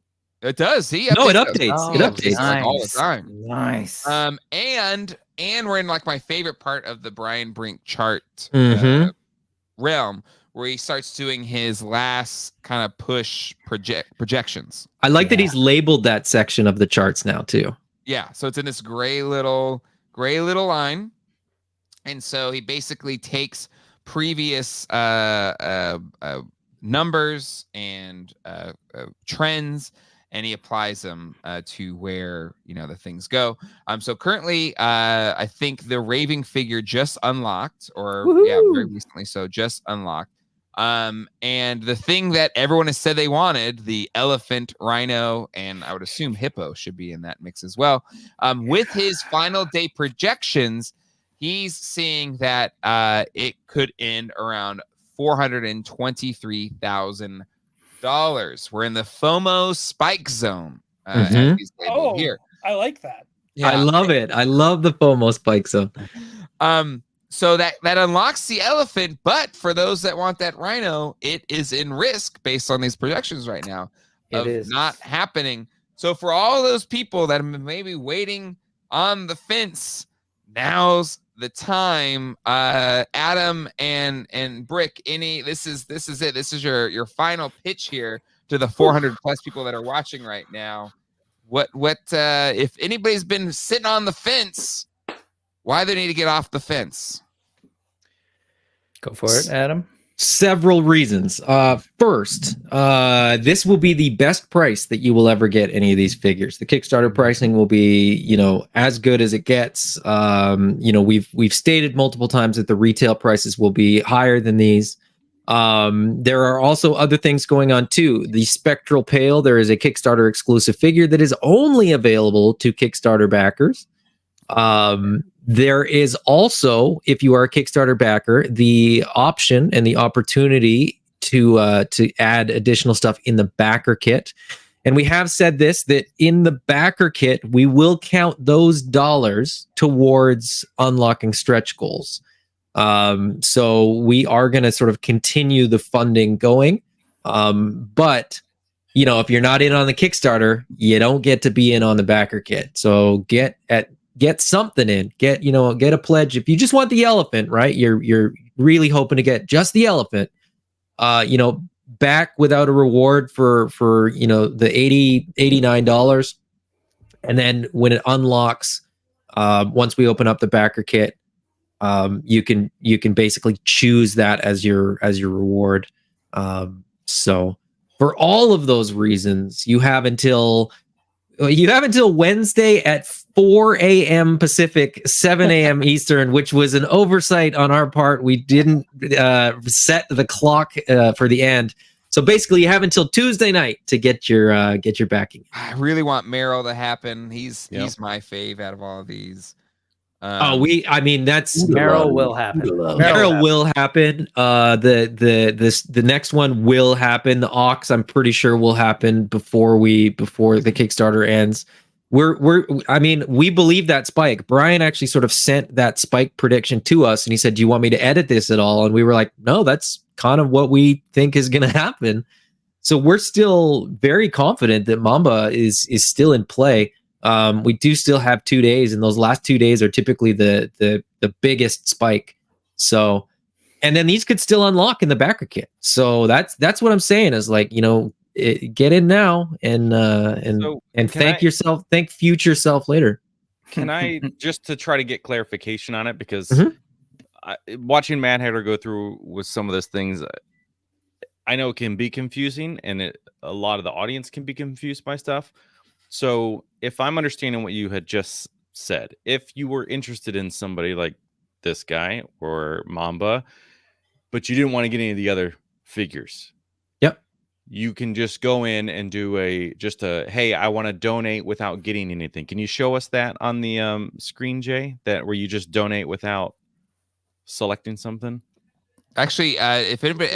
It does. See, No, it those. updates. It Yeah, updates. just like all the time. Nice. And we're in like my favorite part of the Brian Brink chart realm, where he starts doing his last kind of push projections. I like that he's labeled that section of the charts now too. Yeah, so it's in this gray little line, and so he basically takes previous numbers and trends, and he applies them to where the things go. So currently, I think the raving figure just unlocked, or very recently, so just unlocked. And the thing that everyone has said they wanted, the elephant, rhino, and I would assume hippo should be in that mix as well. With his final day projections, he's seeing that it could end around $423,000. We're in the FOMO spike zone. As he's labeled here. I like that. Yeah. I love it. I love the FOMO spike zone. So that unlocks the elephant, but for those that want that rhino, it is in risk based on these projections right now of not happening. So for all those people that have been maybe waiting on the fence, now's the time. Adam and Brick, this is it. This is your final pitch here to the 400 plus people that are watching right now. What if anybody's been sitting on the fence, why they need to get off the fence? Go for it, Adam. Several reasons. First, this will be the best price that you will ever get any of these figures. The Kickstarter pricing will be, as good as it gets. We've stated multiple times that the retail prices will be higher than these. There are also other things going on too. The Spectral Pale, there is a Kickstarter exclusive figure that is only available to Kickstarter backers. There is also, if you are a Kickstarter backer, the option and the opportunity to add additional stuff in the backer kit. And we have said this, that in the backer kit, we will count those dollars towards unlocking stretch goals. So we are going to sort of continue the funding going. But if you're not in on the Kickstarter, you don't get to be in on the backer kit. So get something in, get a pledge. If you just want the elephant, right? You're really hoping to get just the elephant, back without a reward for the $89. And then when it unlocks, once we open up the backer kit, you can basically choose that as your reward. So for all of those reasons, you have until Wednesday at 4 a.m. Pacific, 7 a.m. Eastern, which was an oversight on our part. We didn't set the clock for the end. So basically, you have until Tuesday night to get your backing. I really want Merrill to happen. He's my fave out of all of these. Merrill will happen. Merrill will happen. The next one will happen. The Ox, I'm pretty sure, will happen before the Kickstarter ends. We believe that spike. Brian actually sort of sent that spike prediction to us, and he said, "Do you want me to edit this at all?" And we were like, "No, that's kind of what we think is going to happen." So we're still very confident that Mamba is still in play. We do still have 2 days, and those last 2 days are typically the biggest spike. So, and then these could still unlock in the backer kit. So that's what I'm saying is get in now and thank future self later. Can I, just to try to get clarification on it, because watching Mad Hatter go through with some of those things, I know it can be confusing, and a lot of the audience can be confused by stuff. So if I'm understanding what you had just said, if you were interested in somebody like this guy or Mamba, but you didn't want to get any of the other figures, you can just go in and do hey, I want to donate without getting anything. Can you show us that on the screen, Jay? That where you just donate without selecting something? Actually, if anybody,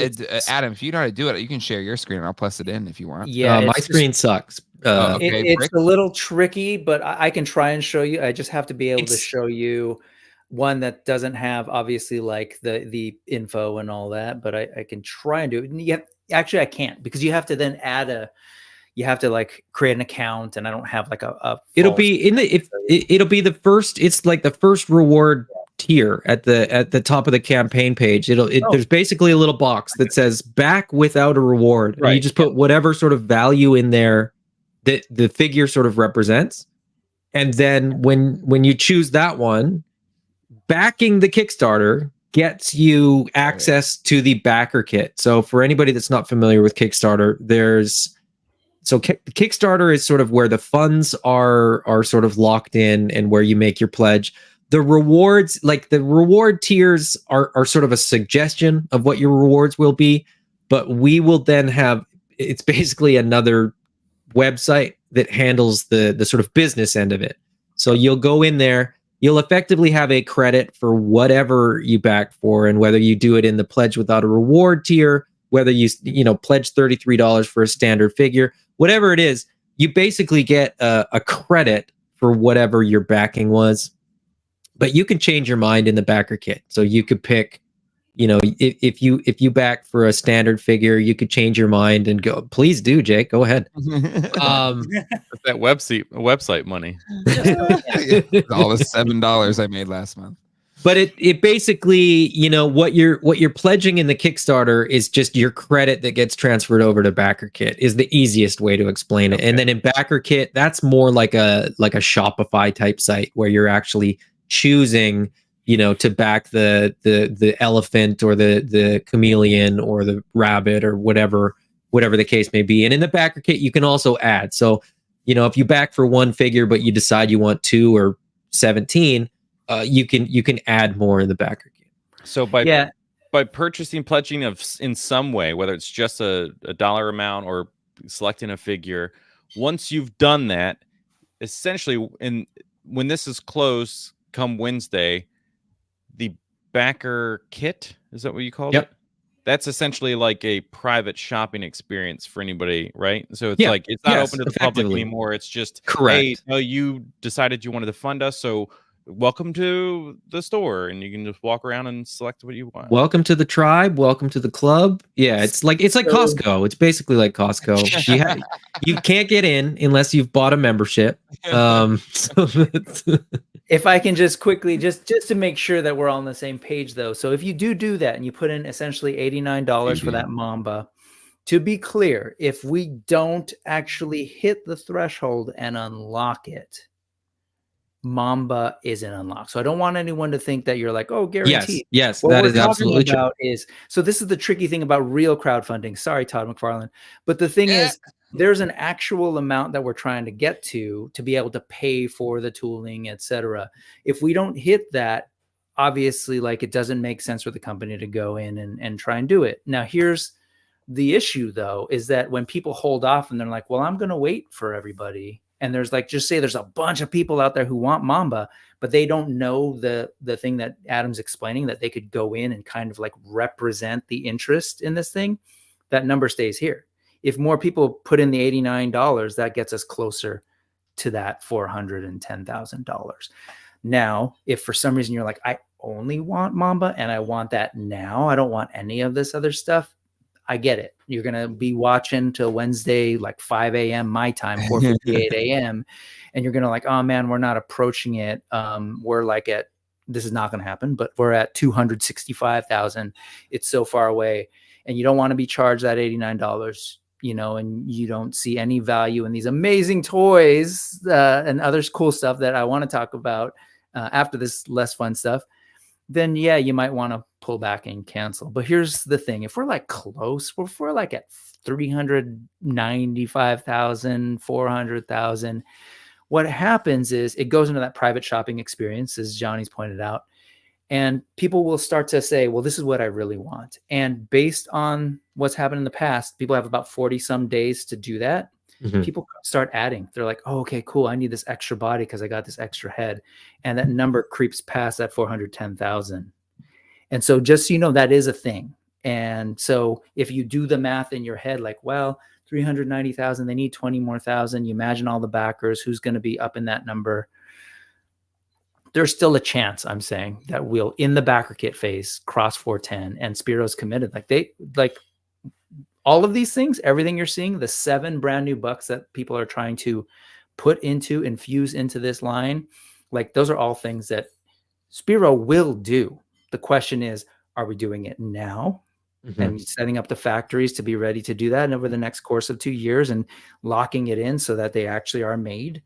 Adam, if you know how to do it, you can share your screen and I'll plus it in if you want. Yeah, my screen sucks. It's a little tricky, but I can try and show you. I just have to be able to show you one that doesn't have obviously like the info and all that, but I can try and do it. And actually I can't, because you have to then add you have to like create an account, and I don't have like a It'll false- be in the it'll be the first. It's like the first reward tier at the top of the campaign page. There's basically a little box that says back without a reward, and you Right, just put whatever sort of value in there that the figure sort of represents. And then when you choose that one, backing the Kickstarter gets you access to the backer kit. So for anybody that's not familiar with Kickstarter, Kickstarter is sort of where the funds are sort of locked in and where you make your pledge. The rewards, like the reward tiers are sort of a suggestion of what your rewards will be, but we will then have, it's basically another website that handles the sort of business end of it. So you'll go in there, you'll effectively have a credit for whatever you back for, and whether you do it in the pledge without a reward tier, whether you pledge $33 for a standard figure, whatever it is, you basically get a credit for whatever your backing was. But you can change your mind in the backer kit. So you could pick, if you back for a standard figure, you could change your mind and go, please do, Jake, go ahead. That's that website money. All the $7 I made last month. But it basically, what you're pledging in the Kickstarter is just your credit that gets transferred over to backer kit is the easiest way to explain it. And then in backer kit, that's more like a Shopify type site where you're actually choosing, to back the elephant or the chameleon or the rabbit or whatever the case may be. And in the backer kit, you can also add. So, if you back for one figure, but you decide you want 2 or 17, you can add more in the backer kit. So by pledging in some way, whether it's just a dollar amount or selecting a figure, once you've done that, essentially, when this is closed come Wednesday, the backer kit, is that what you called it? That's essentially like a private shopping experience for anybody, right? So it's like it's not open to the public anymore. It's just correct. Hey, you decided you wanted to fund us, so welcome to the store, and you can just walk around and select what you want. Welcome to the tribe. Welcome to the club. Yeah, it's like Costco. It's basically like Costco. You can't get in unless you've bought a membership. If I can just quickly, just to make sure that we're all on the same page, though. So if you do that and you put in essentially $89 for that Mamba, to be clear, if we don't actually hit the threshold and unlock it, Mamba isn't unlocked. So I don't want anyone to think that you're like, oh, guaranteed. Yes, what that we're is absolutely talking about is, so this is the tricky thing about real crowdfunding. Sorry, Todd McFarlane. But the thing is, there's an actual amount that we're trying to get to be able to pay for the tooling, etc. If we don't hit that, obviously, like, it doesn't make sense for the company to go in and try and do it. Now, here's the issue, though, is that when people hold off and they're like, well, I'm going to wait for everybody. And there's like, just say there's a bunch of people out there who want Mamba, but they don't know the thing that Adam's explaining, that they could go in and kind of like represent the interest in this thing. That number stays here. If more people put in the $89, that gets us closer to that $410,000. Now, if for some reason you're like, I only want Mamba and I want that now, I don't want any of this other stuff, I get it. You're going to be watching till Wednesday, like 5 a.m. my time, 4:58 a.m. And you're going to like, oh man, we're not approaching it. We're like this is not going to happen, but we're at 265,000. It's so far away. And you don't want to be charged that $89, and you don't see any value in these amazing toys and other cool stuff that I want to talk about after this less fun stuff. Then yeah, you might want to pull back and cancel. But here's the thing. If we're like close, if we're like at 395,000, 400,000, what happens is it goes into that private shopping experience, as Johnny's pointed out. And people will start to say, well, this is what I really want. And based on what's happened in the past, people have about 40 some days to do that. Mm-hmm. People start adding. They're like, oh, okay, cool. I need this extra body because I got this extra head. And that number creeps past that 410,000. And so just so you know, that is a thing. And so if you do the math in your head, like, well, 390,000, they need 20 more thousand. You imagine all the backers, who's going to be up in that number. There's still a chance, I'm saying, that we'll, in the backer kit phase, cross 410, and Spiro's committed. all of these things, everything you're seeing, the 7 brand new bucks that people are trying to infuse into this line, like those are all things that Spiro will do. The question is, are we doing it now? And setting up the factories to be ready to do that and over the next course of 2 years and locking it in so that they actually are made?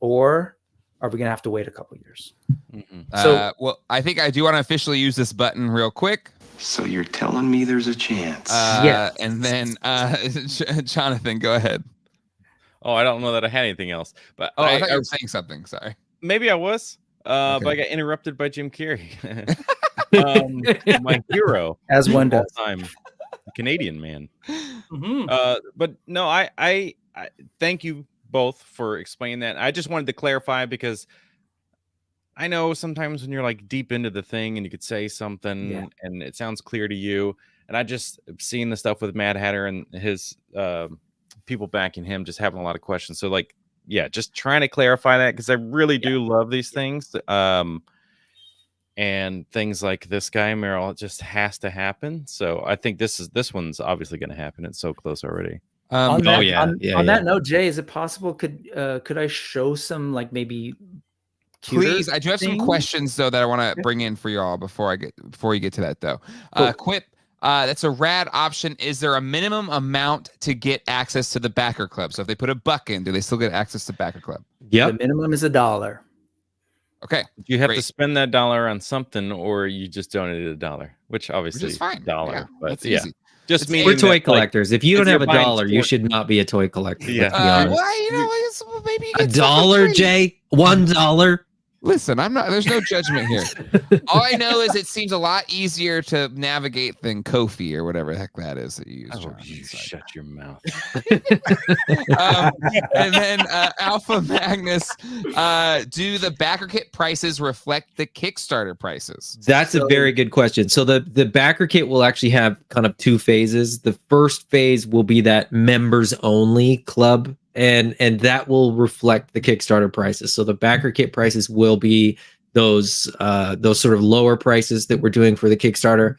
Or are we going to have to wait a couple years? So, well, I think I do want to officially use this button real quick. So you're telling me there's a chance? Yes. And then, Jonathan, go ahead. Oh, I don't know that I had anything else, but Oh, I thought you were saying something. Sorry. maybe I was, but I got interrupted by Jim Carrey, my hero, As one all does. time, Canadian man. Mhm. But no, I thank you both for explaining that. I just wanted to clarify because I know sometimes when you're like deep into the thing and you could say something and it sounds clear to you. And I just seen the stuff with Mad Hatter and his people backing him, just having a lot of questions. So like, yeah, just trying to clarify that because I really do love these things. And things like this guy, Merrill, it just has to happen. So I think this one's obviously going to happen. It's so close already. On that, yeah, that note, Jay, is it possible could I show some like maybe Please, I do have some things? questions though that I want to bring in for y'all before you get to that though. Cool. Quip, that's a rad option. Is there a minimum amount to get access to the backer club? So if they put $1 in, do they still get access to backer club? The minimum is $1. Okay. You have Great. to spend that $1 on something, or you just donated $1, which obviously is fine. $1. Yeah, but that's yeah, easy. just It's- meaning We're toy that, like, collectors. If you if don't have you're buying $1, you toy- should not be a toy collector. Yeah. Let's be honest. Well, you know, maybe you $1, get stuff for free. Jay. $1. Listen, I'm not. There's no judgment here. All I know is it seems a lot easier to navigate than Kofi or whatever the heck that is that you use. Oh, John. you It's like- shut your mouth. And then Alpha Magnus, do the backer kit prices reflect the Kickstarter prices? That's a very good question. So the backer kit will actually have kind of 2 phases. The first phase will be that members only club, and that will reflect the Kickstarter prices. So the backer kit prices will be those sort of lower prices that we're doing for the Kickstarter.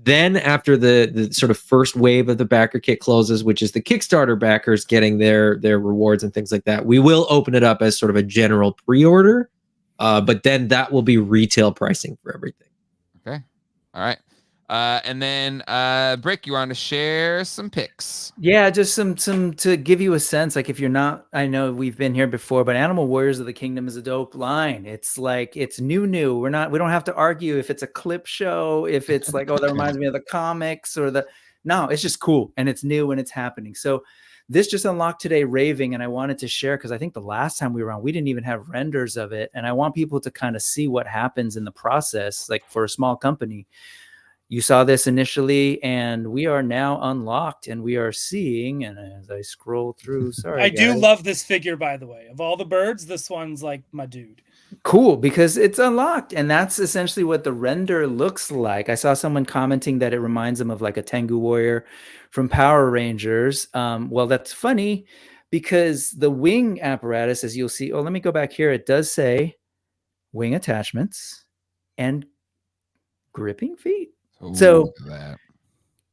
Then after the sort of first wave of the backer kit closes, which is the Kickstarter backers getting their rewards and things like that, we will open it up as sort of a general pre-order. But then that will be retail pricing for everything. Okay. All right. And then Brick, you want to share some pics? Yeah, just some to give you a sense. Like if you're not, I know we've been here before, but Animal Warriors of the Kingdom is a dope line. It's like it's new. We don't have to argue if it's a clip show, if it's like, oh, that reminds me of the comics or no, it's just cool and it's new and it's happening. So this just unlocked today raving, and I wanted to share because I think the last time we were on, we didn't even have renders of it. And I want people to kind of see what happens in the process, like for a small company. You saw this initially, and we are now unlocked, and we are seeing. And as I scroll through, sorry, I do guys. love this figure, by the way. Of all the birds, this one's like my dude. Cool, because it's unlocked, and that's essentially what the render looks like. I saw someone commenting that it reminds them of like a Tengu warrior from Power Rangers. Well, that's funny because the wing apparatus, as you'll see, let me go back here. It does say wing attachments and gripping feet. Ooh, So- look at that.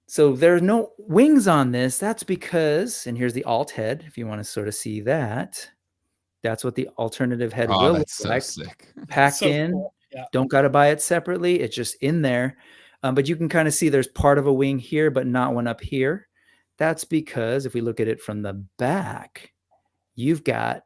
So there's no wings on this. That's because, and here's the alt head, if you want to sort of see that. That's what the alternative head Oh, will look that's so like. sick. Packed So in. cool. Yeah. Don't got to buy it separately. It's just in there. But you can kind of see there's part of a wing here, but not one up here. That's because if we look at it from the back, you've got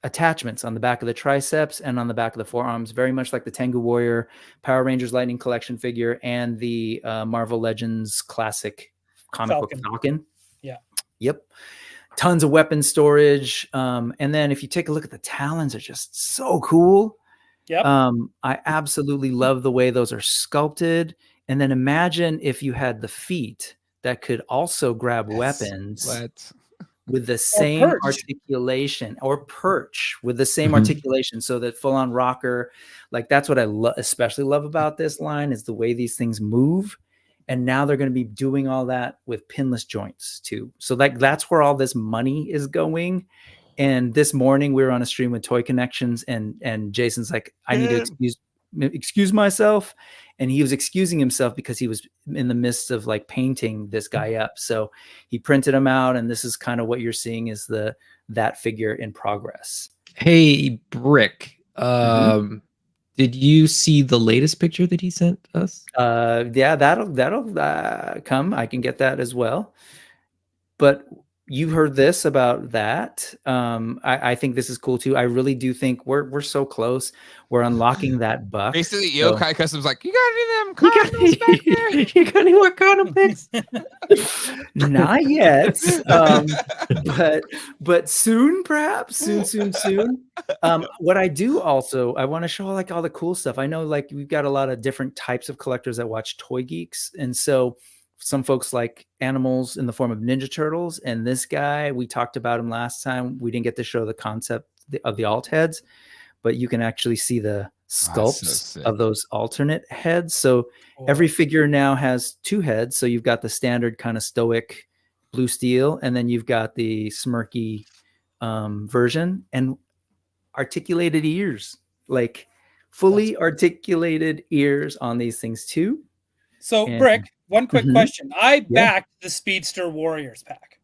attachments on the back of the triceps and on the back of the forearms, very much like the Tengu Warrior, Power Rangers Lightning Collection figure, and the Marvel Legends classic comic book Falcon. Yeah. Yep. Tons of weapon storage. And then if you take a look at the talons, they're just so cool. Yep. I absolutely love the way those are sculpted. And then imagine if you had the feet that could also grab weapons What? with the same perch. articulation, or perch with the same Mhm. articulation, so that full on rocker. Like that's what I especially love about this line is the way these things move. And now they're going to be doing all that with pinless joints too. So like that's where all this money is going. And this morning we were on a stream with Toy Connections, and Jason's like, I need to excuse. excuse myself. And he was excusing himself because he was in the midst of like painting this guy up. So he printed him out, and this is kind of what you're seeing is that figure in progress. Hey, Brick. Did you see the latest picture that he sent us? Yeah, that'll come. I can get that as well. But you heard this about that. I think this is cool too. I really do think we're so close. We're unlocking that buck. Basically, So- Yokai Customs like, you got any of them condoms back there? You got any more condom pics? Not yet. But soon, perhaps soon. What I do also, I want to show like all the cool stuff. I know like we've got a lot of different types of collectors that watch Toy Geeks. And so some folks like animals in the form of Ninja Turtles. And this guy, we talked about him last time. We didn't get to show the concept of the alt heads, but you can actually see the sculpts of those alternate heads. So every figure now has 2 heads. So you've got the standard kind of stoic blue steel, and then you've got the smirky version, and articulated ears, like fully articulated ears on these things too. So, And- Brick, one quick question. I Yeah. backed the Speedster Warriors pack.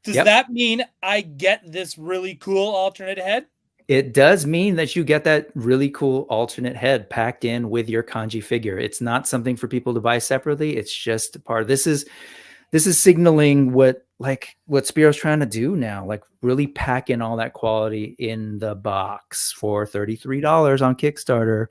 Does Yep. that mean I get this really cool alternate head? It does mean that you get that really cool alternate head packed in with your kanji figure. It's not something for people to buy separately. It's just a part. This is signaling what Spiro's trying to do now, like really pack in all that quality in the box for $33 on Kickstarter,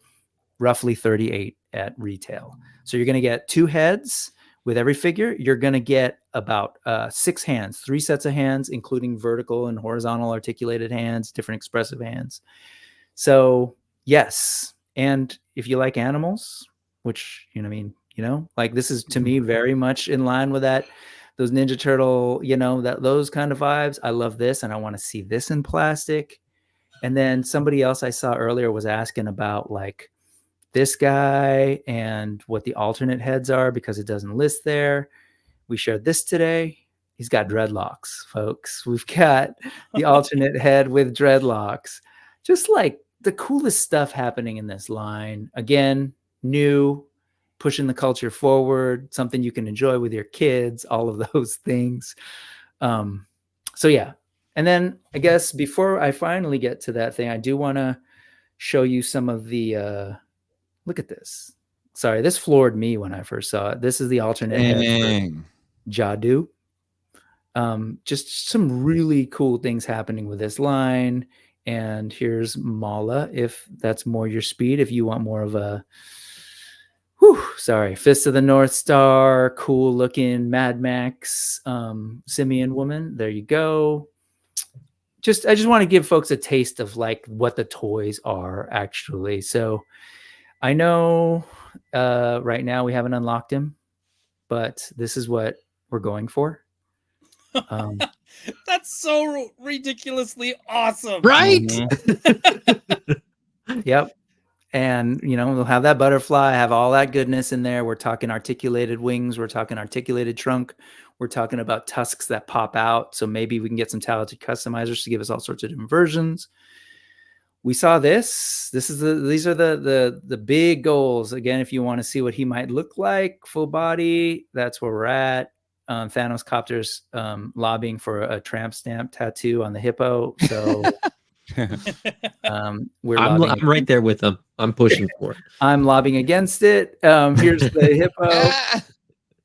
roughly $38 at retail. So you're going to get 2 heads with every figure. You're going to get about 6 hands, 3 sets of hands, including vertical and horizontal articulated hands, different expressive hands. So yes. And if you like animals, which, like this is to me very much in line with those Ninja Turtle, those kind of vibes. I love this, and I want to see this in plastic. And then somebody else I saw earlier was asking about like this guy and what the alternate heads are, because it doesn't list there. We shared this today. He's got dreadlocks, folks. We've got the alternate head with dreadlocks. Just like the coolest stuff happening in this line. Again, new, pushing the culture forward, something you can enjoy with your kids, all of those things. So yeah. And then I guess before I finally get to that thing, I do want to show you some of the, look at this. Sorry, this floored me when I first saw it. This is the alternate head for Jadu. Just some really cool things happening with this line. And here's Mala, if that's more your speed, if you want more of a Fist of the North Star, cool looking Mad Max Simian woman. There you go. I just want to give folks a taste of like what the toys are actually. So I know right now we haven't unlocked him, but this is what we're going for. That's so ridiculously awesome. Right? Yep. And, we'll have that butterfly, have all that goodness in there. We're talking articulated wings. We're talking articulated trunk. We're talking about tusks that pop out. So maybe we can get some talented customizers to give us all sorts of different versions. We saw this. These are the big goals. Again, if you want to see what he might look like, full body, that's where we're at. Thanos Copter's lobbying for a tramp stamp tattoo on the hippo. So I'm right there with them. I'm pushing for it. I'm lobbying against it. Here's the hippo.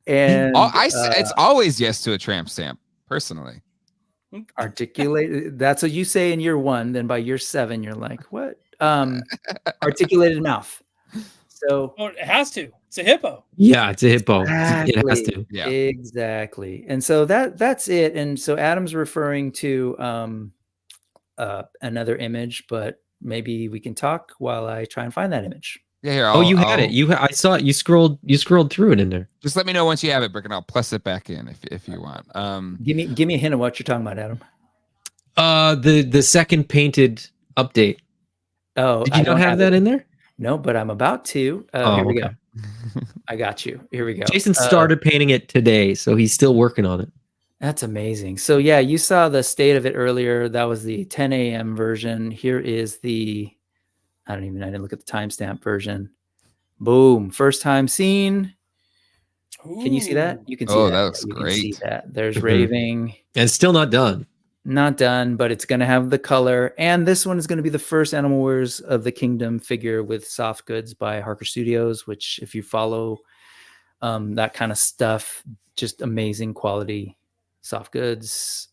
And it's always yes to a tramp stamp, personally. Articulate. That's what you say in year 1. Then by year 7, you're like, what? Articulated mouth. So it has to. It's a hippo. Yeah, it's a hippo. Exactly. It has to. Yeah. Exactly. And so that's it. And so Adam's referring to another image, but maybe we can talk while I try and find that image. Yeah, here. You had it. I saw it. You scrolled through it in there. Just let me know once you have it, Brick, and I'll plus it back in if you want. Give me a hint of what you're talking about, Adam. The second painted update. Oh, did you not have that in there? No, but I'm about to. Here we go. I got you. Here we go. Jason started painting it today, so he's still working on it. That's amazing. So yeah, you saw the state of it earlier. That was the 10 a.m. version. Here is the I didn't look at the timestamp version. Boom. First time seen. Can you see that? You can see that. That looks You can see great. that. There's Mhm. Raving. And it's still not done. Not done, but it's going to have the color. And this one is going to be the first Animal Wars of the Kingdom figure with soft goods by Harker Studios, which if you follow that kind of stuff, just amazing quality soft goods.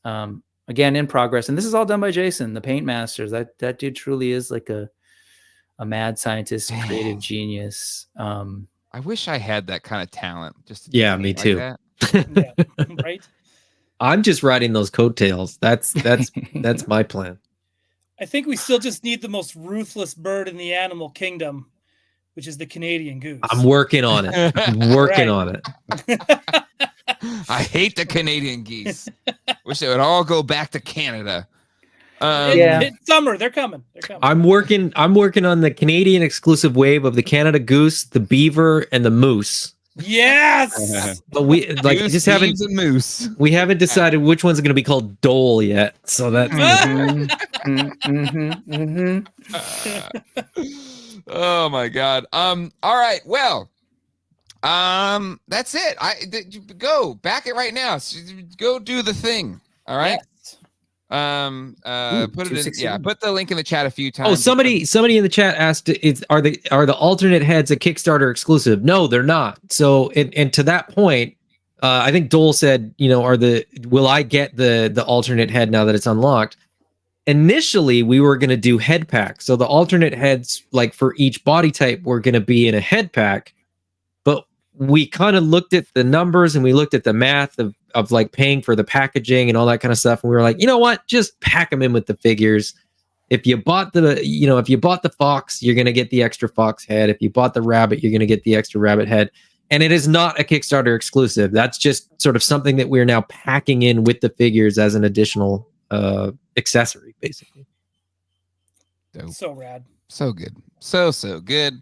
Again, in progress. And this is all done by Jason, the paint masters. That dude truly is like a mad scientist, creative genius. I wish I had that kind of talent. Just to do Yeah, paint me like too. that. Yeah, right. I'm just riding those coattails. That's my plan. I think we still just need the most ruthless bird in the animal kingdom, which is the Canadian goose. I'm working on it. I'm working Right. on it. I hate the Canadian geese. Wish they would all go back to Canada. Yeah. It's summer. They're coming. They're coming. I'm working on the Canadian exclusive wave of the Canada goose, the beaver, and the moose. Yes. But we like Goose, just haven't beavs, and moose. we haven't decided which one's going to be called Doel yet. So that Oh my God. All right. Well, that's it. Go back it right now. Go do the thing. All right. Yes. Put it in. 216. Yeah. Put the link in the chat a few times. Oh, somebody in the chat asked, are the alternate heads a Kickstarter exclusive? No, they're not. So, and to that point, I think Dole said, will I get the alternate head now that it's unlocked? Initially, we were going to do head packs. So the alternate heads, like for each body type, were going to be in a head pack. But we kind of looked at the numbers and we looked at the math of like paying for the packaging and all that kind of stuff. And we were like, you know what? Just pack them in with the figures. If you bought the fox, you're going to get the extra fox head. If you bought the rabbit, you're going to get the extra rabbit head. And it is not a Kickstarter exclusive. That's just sort of something that we're now packing in with the figures as an additional accessory, basically. Dope. So rad. So good. So good.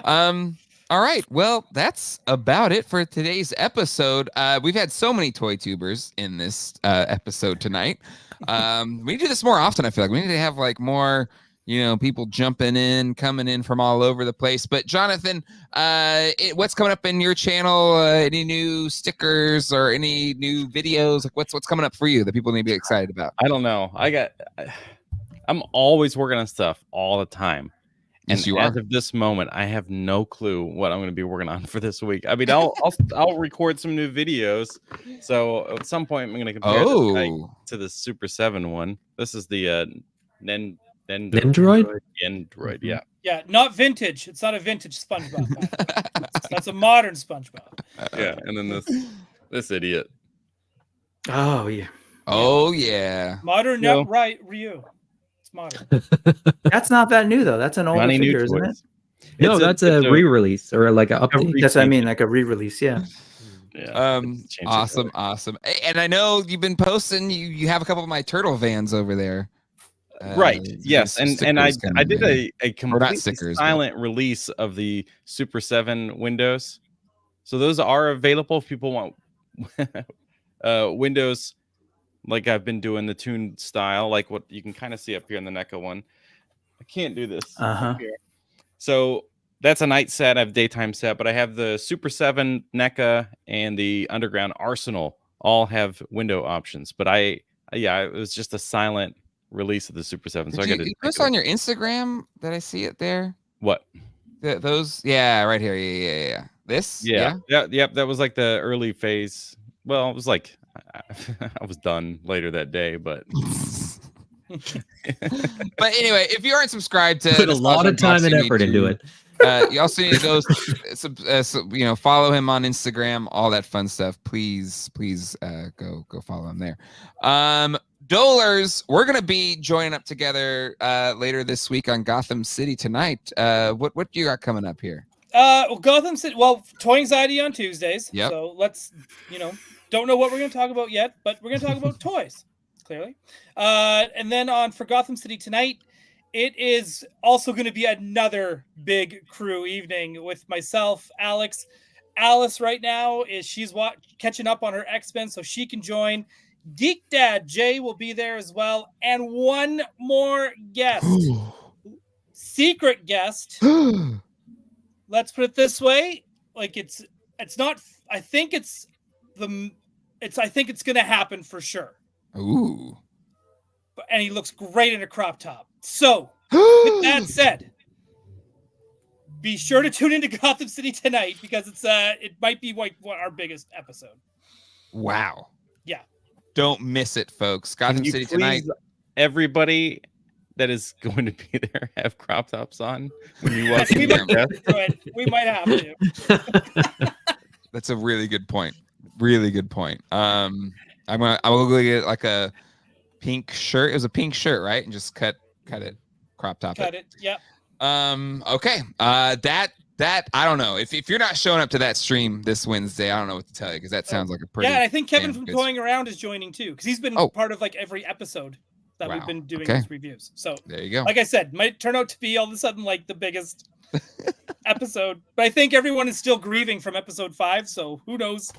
All right. Well, that's about it for today's episode. We've had so many toy tubers in this episode tonight. We need to do this more often. I feel like we need to have like more, people jumping in, coming in from all over the place. But Jonathan, what's coming up in your channel? Any new stickers or any new videos? Like what's coming up for you that people need to be excited about? I don't know. I'm always working on stuff all the time. And Yes, you as are. of this moment, I have no clue what I'm going to be working on for this week. I mean, I'll record some new videos. So at some point, I'm going to compare this guy to the Super 7 one. This is the Nendroid? Nendroid, yeah. Yeah, not vintage. It's not a vintage SpongeBob. That's a modern SpongeBob. Yeah, and then this idiot. Oh yeah. Oh yeah. Modern, No. right, Ryu. It's modern. That's not that new though. That's an older Johnny figure, New isn't it? Toys. No, that's a re-release or like an update. That's what I mean, like a re-release. Yeah. Yeah. Awesome. And I know you've been posting. You have a couple of my turtle vans over there. Right. Yes. And I did a completely stickers, silent release of the Super 7 windows. So those are available if people want windows like I've been doing the tuned style, like what you can kind of see up here in the NECA one. I can't do this. Uh-huh. Here. So that's a night set. I have daytime set, but I have the Super 7 NECA and the Underground Arsenal all have window options. But it was just a silent release of the Super 7. So I got to post on your Instagram that I see it there. What? Those? Yeah, right here. Yeah. This? Yeah. Yep. That was like the early phase. Well, it was like I was done later that day, but But anyway, if you aren't subscribed to Put a lot of time and effort into it. You also need to go follow him on Instagram, all that fun stuff. Please go follow him there. Dolers, we're gonna be joining up together later this week on Gotham City tonight. What do you got coming up here? Gotham City. Well, Toy Anxiety on Tuesdays. Yep. So let's, don't know what we're going to talk about yet, but we're going to talk about toys, clearly. And then for Gotham City tonight, it is also going to be another big crew evening with myself, Alex. Alice right now she's catching up on her X-Men, so she can join. Geek Dad Jay will be there as well, and one more guest. secret guest. Let's put it this way: like it's not. I think it's going to happen for sure. Ooh. And he looks great in a crop top. So, with that said, be sure to tune into Gotham City tonight because it might be like our biggest episode. Wow. Yeah. Don't miss it, folks. Gotham City tonight. Everybody that is going to be there have crop tops on when you watch. We might have to. That's a really good point. Really good point. I will go get like a pink shirt. It was a pink shirt, right? And just cut it, crop top Cut it. Yep. Okay. That I don't know. If you're not showing up to that stream this Wednesday, I don't know what to tell you because that sounds like a pretty. Yeah, and I think Kevin damn from good Going Around is joining too because he's been part of like every episode that we've been doing these reviews. So there you go. Like I said, might turn out to be all of a sudden like the biggest episode, but I think everyone is still grieving from episode 5. So who knows?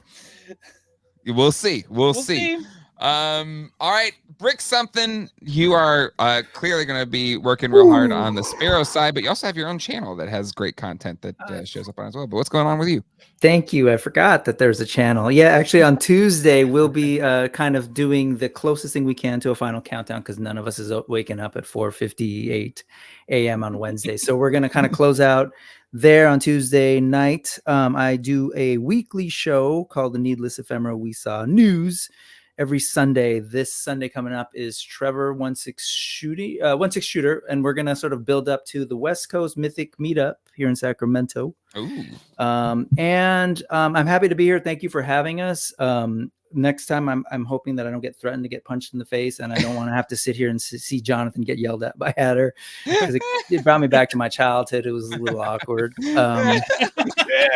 We'll see. We'll see. All right, Brick Something, you are clearly going to be working real hard on the Sparrow side, but you also have your own channel that has great content that shows up on as well. But what's going on with you? Thank you. I forgot that there's a channel. Yeah, actually on Tuesday, we'll be kind of doing the closest thing we can to a final countdown because none of us is waking up at 4:58 a.m. on Wednesday. So we're going to kind of close out there on Tuesday night. I do a weekly show called The Needless Ephemera We Saw News. Every Sunday. This Sunday coming up is Trevor 16 Shooter, and we're gonna sort of build up to the West Coast Mythic Meetup here in Sacramento. Ooh. And I'm happy to be here. Thank you for having us. Next time, I'm hoping that I don't get threatened to get punched in the face, and I don't want to have to sit here and see Jonathan get yelled at by Hatter because it brought me back to my childhood. It was a little awkward.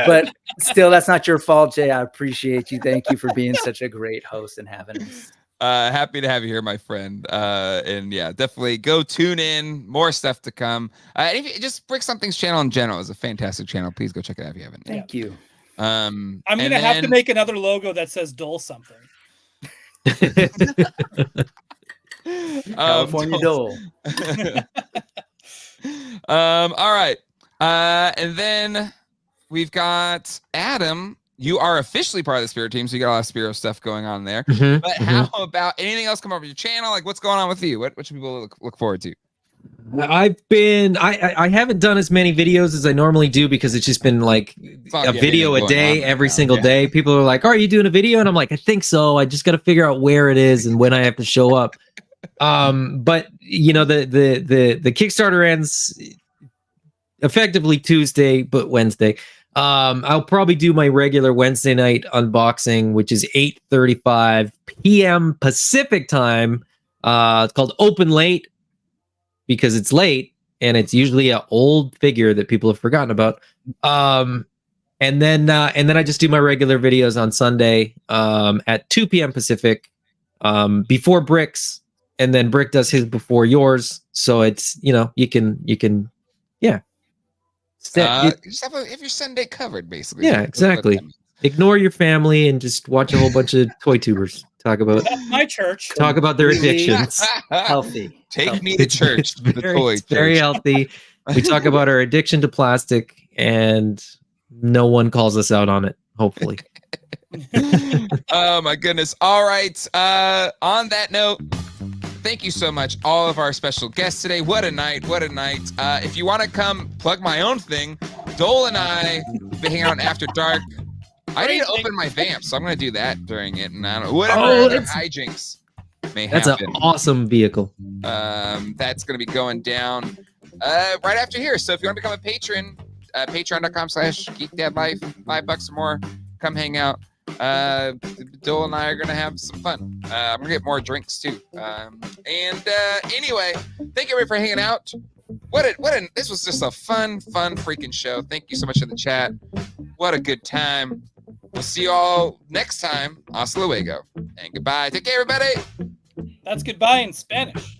But still, that's not your fault, Jay. I appreciate you. Thank you for being such a great host and having us. Happy to have you here, my friend. And yeah, definitely go tune in. More stuff to come. If you, just Brick Something's channel in general is a fantastic channel. Please go check it out if you haven't. Thank you. I'm gonna have to make another logo that says Dole something. California Dole. All right. And then we've got Adam. You are officially part of the Spiro team, so you got a lot of Spiro stuff going on there. But how about anything else come over your channel? Like, what's going on with you? What should people look forward to? I haven't done as many videos as I normally do because it's just been like a video a day every single day. People are like, "Oh, are you doing a video?" And I'm like, "I think so. I just got to figure out where it is and when I have to show up." But you know, the Kickstarter ends effectively Tuesday, but Wednesday. I'll probably do my regular Wednesday night unboxing, which is 8:35 p.m. Pacific time. It's called Open Late because it's late and it's usually an old figure that people have forgotten about. And then I just do my regular videos on Sunday at 2 p.m. Pacific before Brick's, and then Brick does his before yours. So it's, you know, you can yeah. Just have your Sunday covered, basically. Yeah, exactly. Ignore your family and just watch a whole bunch of toy tubers talk about my church. Talk about their addictions. Healthy. Take me to church. The toy church. Very healthy. We talk about our addiction to plastic, and no one calls us out on it. Hopefully. Oh my goodness! All right. On that note, thank you so much, all of our special guests today. What a night! What a night! If you want to come plug my own thing, Dole and I be hanging out after dark. I need to open my vamp, so I'm going to do that during it, and I don't know whatever other hijinks may happen. That's an awesome vehicle. That's going to be going down right after here. So if you want to become a patron, patreon.com/geekdadlife, $5 or more. Come hang out. Dole and I are going to have some fun. I'm going to get more drinks too. Anyway, thank you everybody for hanging out. This was just a fun freaking show. Thank you so much in the chat. What a good time. We'll see you all next time. Hasta luego. And goodbye. Take care, everybody. That's goodbye in Spanish.